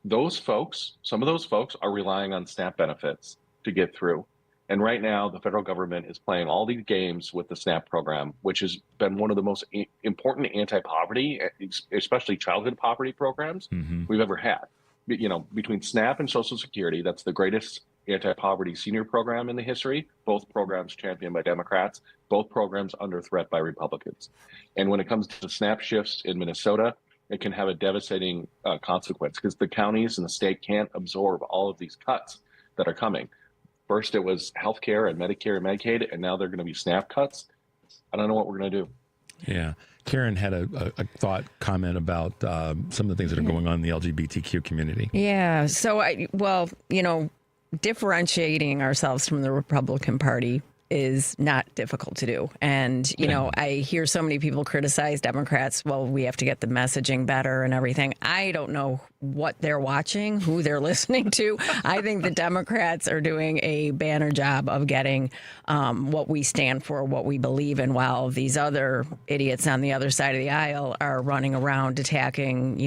Some of those folks are relying on SNAP benefits to get through. And right now, the federal government is playing all these games with the SNAP program, which has been one of the most important anti-poverty, especially childhood poverty programs we've ever had. Between SNAP and Social Security, that's the greatest anti-poverty senior program in the history. Both programs championed by Democrats, both programs under threat by Republicans. And when it comes to SNAP shifts in Minnesota, it can have a devastating consequence because the counties and the state can't absorb all of these cuts that are coming. First, it was healthcare and Medicare and Medicaid, and now they're going to be SNAP cuts. I don't know what we're going to do. Yeah. Karen had a comment about some of the things that are going on in the LGBTQ community. Yeah. So, differentiating ourselves from the Republican Party is not difficult to do. And, I hear so many people criticize Democrats. Well, we have to get the messaging better and everything. I don't know what they're watching, who they're listening to. I think the Democrats are doing a banner job of getting what we stand for, what we believe in, while these other idiots on the other side of the aisle are running around attacking,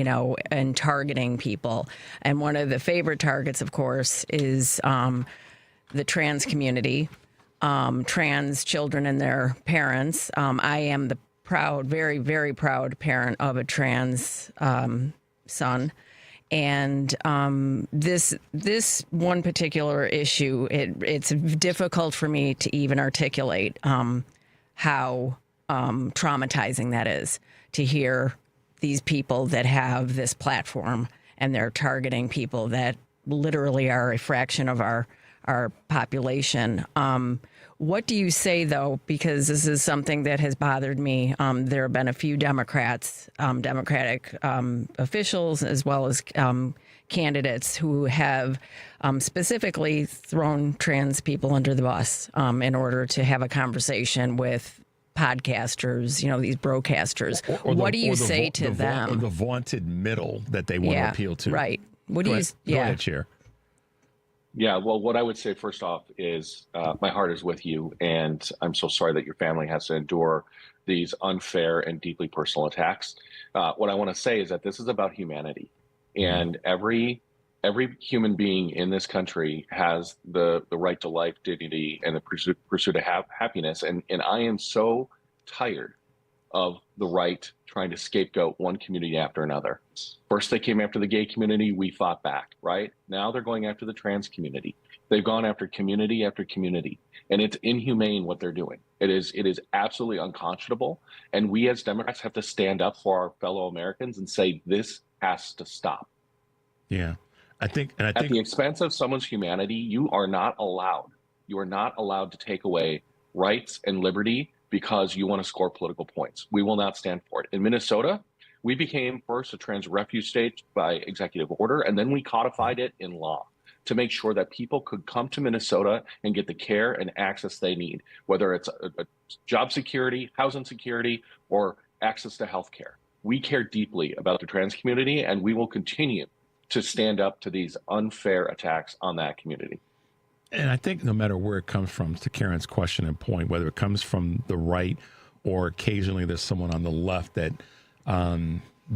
and targeting people. And one of the favorite targets, of course, is the trans community. Trans children and their parents. I am the very, very proud parent of a trans son. And this one particular issue, it's difficult for me to even articulate how traumatizing that is to hear these people that have this platform and they're targeting people that literally are a fraction of our population. What do you say, though, because this is something that has bothered me? There have been a few Democratic officials, as well as candidates who have specifically thrown trans people under the bus in order to have a conversation with podcasters, these broadcasters. What do you say to them? Or the vaunted middle that they want to appeal to. Right. What Go do ahead. you? Go ahead, Chair. Yeah, well, what I would say first off is my heart is with you, and I'm so sorry that your family has to endure these unfair and deeply personal attacks. What I want to say is that this is about humanity, and every human being in this country has the right to life, dignity, and the pursuit of happiness. And I am so tired of the right trying to scapegoat one community after another. First, they came after the gay community. We fought back, right? Now they're going after the trans community. They've gone after community after community, and it's inhumane what they're doing. It is absolutely unconscionable. And we as Democrats have to stand up for our fellow Americans and say, this has to stop. Yeah. I think at the expense of someone's humanity, you are not allowed to take away rights and liberty because you want to score political points. We will not stand for it. In Minnesota, we became first a trans refuge state by executive order, and then we codified it in law to make sure that people could come to Minnesota and get the care and access they need, whether it's a job security, housing security, or access to health care. We care deeply about the trans community, and we will continue to stand up to these unfair attacks on that community. And I think no matter where it comes from, to Karen's question and point, whether it comes from the right or occasionally there's someone on the left that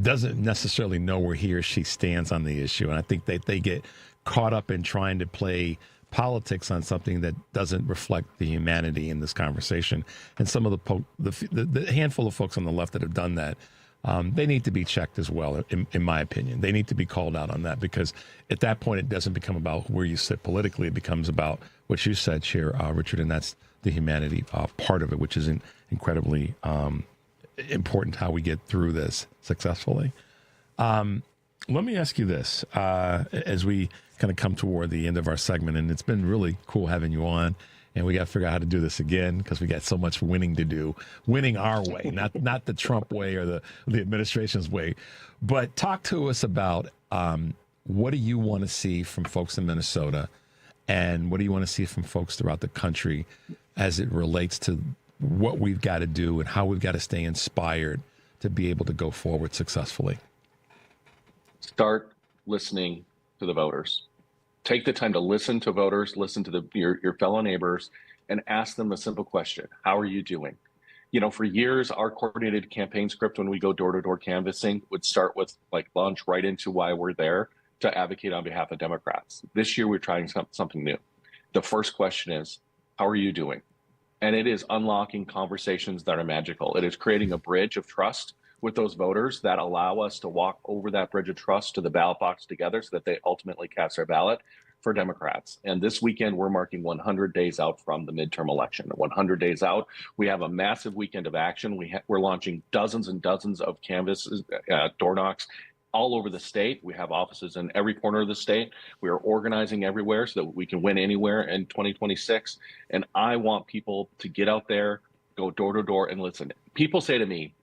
doesn't necessarily know where he or she stands on the issue. And I think that they get caught up in trying to play politics on something that doesn't reflect the humanity in this conversation. And some of the handful of folks on the left that have done that, they need to be checked as well, in my opinion. They need to be called out on that, because at that point, it doesn't become about where you sit politically. It becomes about what you said, Chair Richard, and that's the humanity part of it, which is incredibly important, how we get through this successfully. Let me ask you this, as we kind of come toward the end of our segment, and it's been really cool having you on. And we got to figure out how to do this again, because we got so much winning to do, winning our way, not the Trump way or the administration's way. But talk to us about what do you want to see from folks in Minnesota, and what do you want to see from folks throughout the country as it relates to what we've got to do and how we've got to stay inspired to be able to go forward successfully? Start listening to the voters. Take the time to listen to voters, listen to your fellow neighbors, and ask them a simple question. How are you doing? For years, our coordinated campaign script when we go door-to-door canvassing would start with launch right into why we're there to advocate on behalf of Democrats. This year, we're trying something new. The first question is, how are you doing? And it is unlocking conversations that are magical. It is creating a bridge of trust with those voters that allow us to walk over that bridge of trust to the ballot box together so that they ultimately cast their ballot for Democrats. And this weekend, we're marking 100 days out from the midterm election. 100 days out, we have a massive weekend of action. We're launching dozens and dozens of canvases, door knocks all over the state. We have offices in every corner of the state. We are organizing everywhere so that we can win anywhere in 2026. And I want people to get out there, go door to door and listen. People say to me,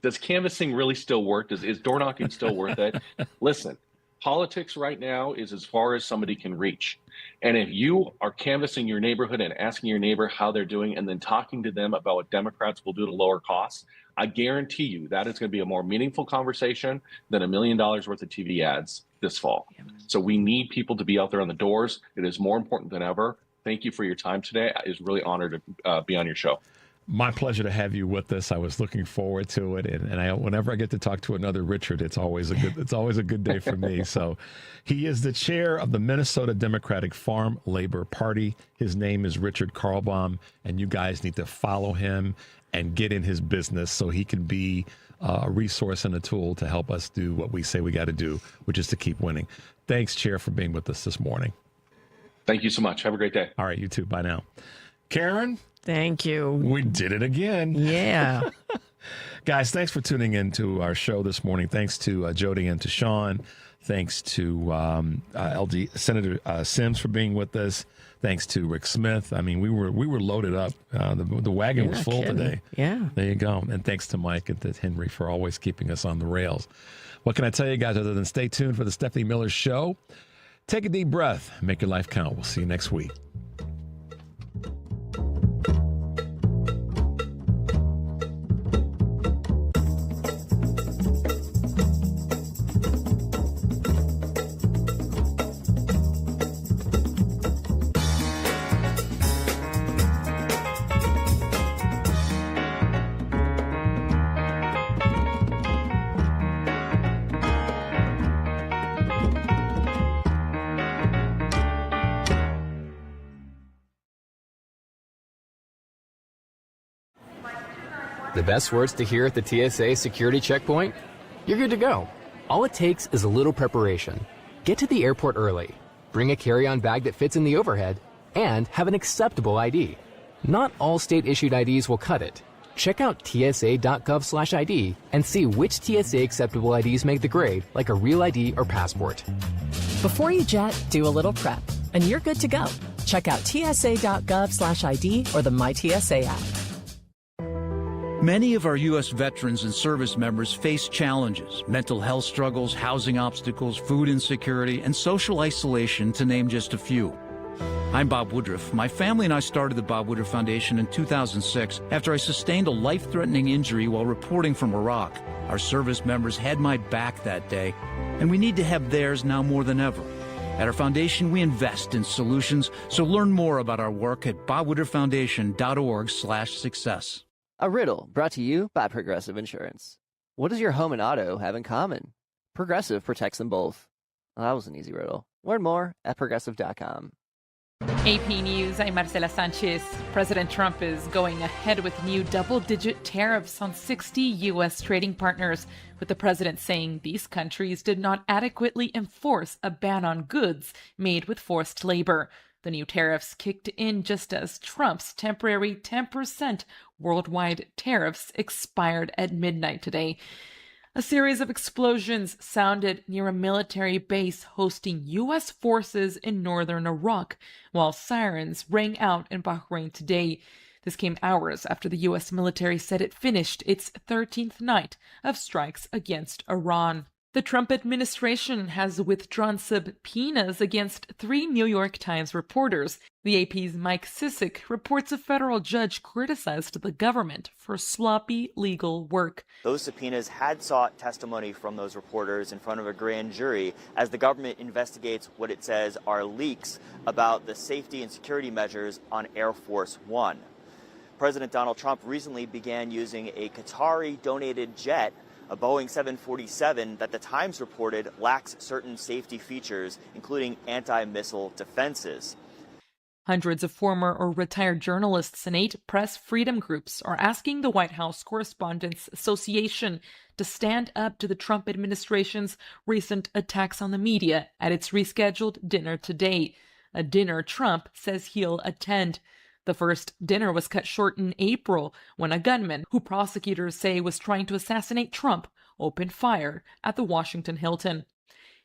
does canvassing really still work? Is door knocking still worth it? Listen, politics right now is as far as somebody can reach. And if you are canvassing your neighborhood and asking your neighbor how they're doing and then talking to them about what Democrats will do to lower costs, I guarantee you that is going to be a more meaningful conversation than $1 million worth of TV ads this fall. So we need people to be out there on the doors. It is more important than ever. Thank you for your time today. I was really honored to be on your show. My pleasure to have you with us. I was looking forward to it, and whenever I get to talk to another Richard, it's always a good day for me. So, he is the chair of the Minnesota Democratic Farm Labor Party. His name is Richard Carlbom, and you guys need to follow him and get in his business so he can be a resource and a tool to help us do what we say we got to do, which is to keep winning. Thanks, Chair, for being with us this morning. Thank you so much. Have a great day. All right, you too. Bye now, Karen. Thank you. We did it again. Yeah. Guys, thanks for tuning in to our show this morning. Thanks to Jody and to Shawn. Thanks to Senator Sims for being with us. Thanks to Rick Smith. I mean, we were loaded up. The wagon was full today. Yeah. There you go. And thanks to Mike and to Henry for always keeping us on the rails. What can I tell you guys other than stay tuned for the Stephanie Miller Show? Take a deep breath. Make your life count. We'll see you next week. The best words to hear at the TSA security checkpoint? You're good to go. All it takes is a little preparation. Get to the airport early, bring a carry-on bag that fits in the overhead, and have an acceptable ID. Not all state-issued IDs will cut it. Check out tsa.gov/ID and see which TSA acceptable IDs make the grade, like a real ID or passport. Before you jet, do a little prep, and you're good to go. Check out tsa.gov/ID or the MyTSA app. Many of our U.S. veterans and service members face challenges, mental health struggles, housing obstacles, food insecurity, and social isolation, to name just a few. I'm Bob Woodruff. My family and I started the Bob Woodruff Foundation in 2006 after I sustained a life-threatening injury while reporting from Iraq. Our service members had my back that day, and we need to have theirs now more than ever. At our foundation, we invest in solutions, so learn more about our work at bobwoodrufffoundation.org/success. A riddle brought to you by Progressive Insurance. What does your home and auto have in common? Progressive protects them both. Well, that was an easy riddle. Learn more at progressive.com. AP News, I'm Marcela Sanchez. President Trump is going ahead with new double-digit tariffs on 60 U.S. trading partners, with the president saying these countries did not adequately enforce a ban on goods made with forced labor. The new tariffs kicked in just as Trump's temporary 10% worldwide tariffs expired at midnight today. A series of explosions sounded near a military base hosting U.S. forces in northern Iraq, while sirens rang out in Bahrain today. This came hours after the U.S. military said it finished its 13th night of strikes against Iran. The Trump administration has withdrawn subpoenas against 3 New York Times reporters. The AP's Mike Sisek reports a federal judge criticized the government for sloppy legal work. Those subpoenas had sought testimony from those reporters in front of a grand jury as the government investigates what it says are leaks about the safety and security measures on Air Force One. President Donald Trump recently began using a Qatari-donated jet, a Boeing 747 that the Times reported lacks certain safety features, including anti-missile defenses. Hundreds of former or retired journalists and 8 press freedom groups are asking the White House Correspondents Association to stand up to the Trump administration's recent attacks on the media at its rescheduled dinner today, a dinner Trump says he'll attend. The first dinner was cut short in April when a gunman, who prosecutors say was trying to assassinate Trump, opened fire at the Washington Hilton.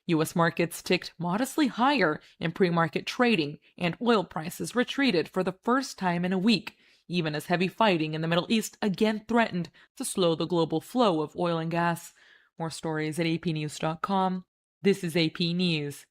U.S. markets ticked modestly higher in pre-market trading, and oil prices retreated for the first time in a week, even as heavy fighting in the Middle East again threatened to slow the global flow of oil and gas. More stories at apnews.com. This is AP News.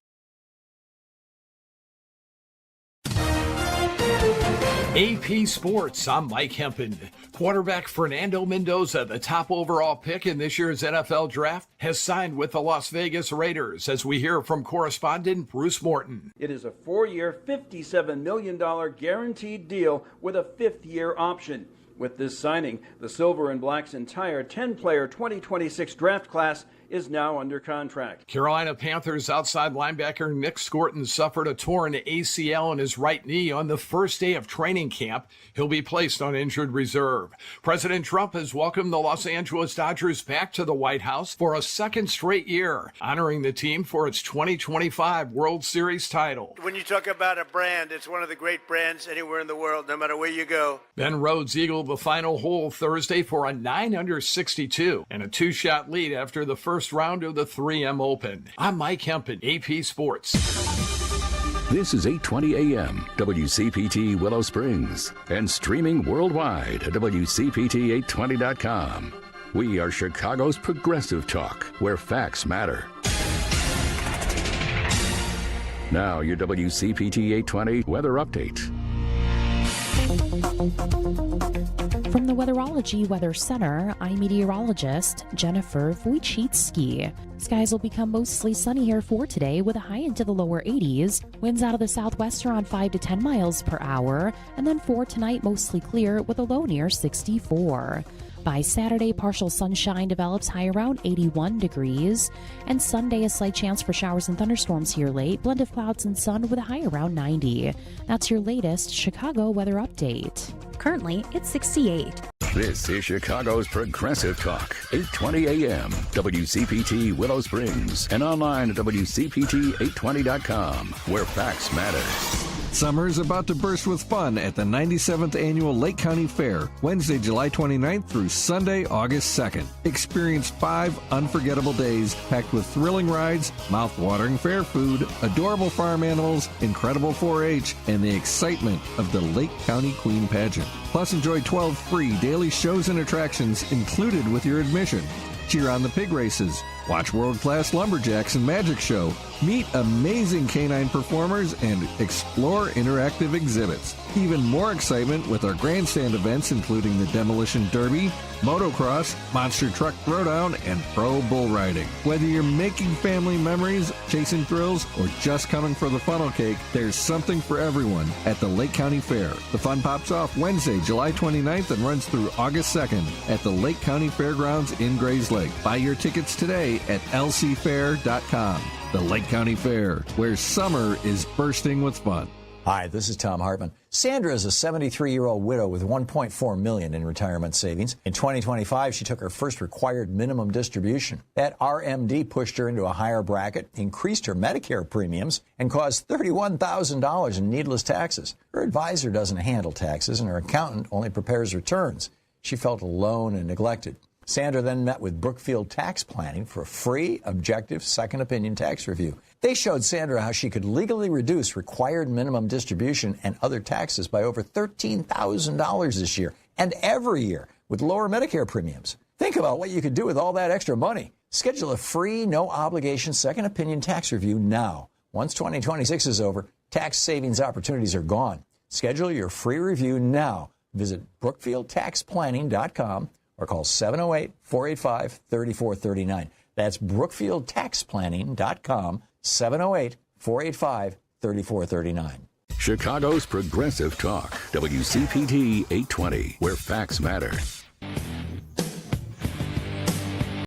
AP Sports, I'm Mike Hempen. Quarterback Fernando Mendoza, the top overall pick in this year's NFL Draft, has signed with the Las Vegas Raiders, as we hear from correspondent Bruce Morton. It is a 4-year, $57 million guaranteed deal with a 5th-year option. With this signing, the Silver and Black's entire 10-player 2026 draft class is now under contract. Carolina Panthers outside linebacker Nick Scorton suffered a torn ACL in his right knee on the first day of training camp. He'll be placed on injured reserve. President Trump has welcomed the Los Angeles Dodgers back to the White House for a second straight year, honoring the team for its 2025 World Series title. When you talk about a brand, it's one of the great brands anywhere in the world, no matter where you go. Ben Rhodes eagled the final hole Thursday for a 9-under-62 and a 2-shot lead after the first round of the 3M Open. I'm Mike Hempen, AP Sports. This is 820 AM, WCPT Willow Springs, and streaming worldwide at WCPT820.com. We are Chicago's progressive talk, where facts matter. Now, your WCPT 820 weather update. From the Weatherology Weather Center, I'm meteorologist Jennifer Wojcicki. Skies will become mostly sunny here for today with a high into the lower 80s. Winds out of the southwest around 5 to 10 miles per hour. And then for tonight, mostly clear with a low near 64. By Saturday, partial sunshine develops high around 81 degrees. And Sunday, a slight chance for showers and thunderstorms here late. Blend of clouds and sun with a high around 90. That's your latest Chicago weather update. Currently, it's 68. This is Chicago's Progressive Talk, 820 AM, WCPT Willow Springs, and online at WCPT820.com, where facts matter. Summer is about to burst with fun at the 97th Annual Lake County Fair, Wednesday, July 29th through Sunday, August 2nd. Experience 5 unforgettable days packed with thrilling rides, mouth-watering fair food, adorable farm animals, incredible 4-H, and the excitement of the Lake County Queen Pageant. Plus, enjoy 12 free daily shows and attractions included with your admission. Cheer on the pig races, watch world-class lumberjacks and magic show, meet amazing canine performers, and explore interactive exhibits. Even more excitement with our grandstand events, including the Demolition Derby, motocross, monster truck throwdown, and pro bull riding. Whether you're making family memories, chasing thrills, or just coming for the funnel cake, there's something for everyone at the Lake County Fair. The fun pops off Wednesday, July 29th and runs through August 2nd at the Lake County Fairgrounds in Grays Lake. Buy your tickets today at lcfair.com. The Lake County Fair, where summer is bursting with fun. Hi, this is Tom Hartman. Sandra is a 73-year-old widow with $1.4 million in retirement savings. In 2025, she took her first required minimum distribution. That RMD pushed her into a higher bracket, increased her Medicare premiums, and caused $31,000 in needless taxes. Her advisor doesn't handle taxes, and her accountant only prepares returns. She felt alone and neglected. Sandra then met with Brookfield Tax Planning for a free, objective, second opinion tax review. They showed Sandra how she could legally reduce required minimum distribution and other taxes by over $13,000 this year and every year with lower Medicare premiums. Think about what you could do with all that extra money. Schedule a free, no-obligation second opinion tax review now. Once 2026 is over, tax savings opportunities are gone. Schedule your free review now. Visit BrookfieldTaxPlanning.com or call 708-485-3439. That's BrookfieldTaxPlanning.com, 708-485-3439. Chicago's Progressive Talk, WCPT 820, where facts matter.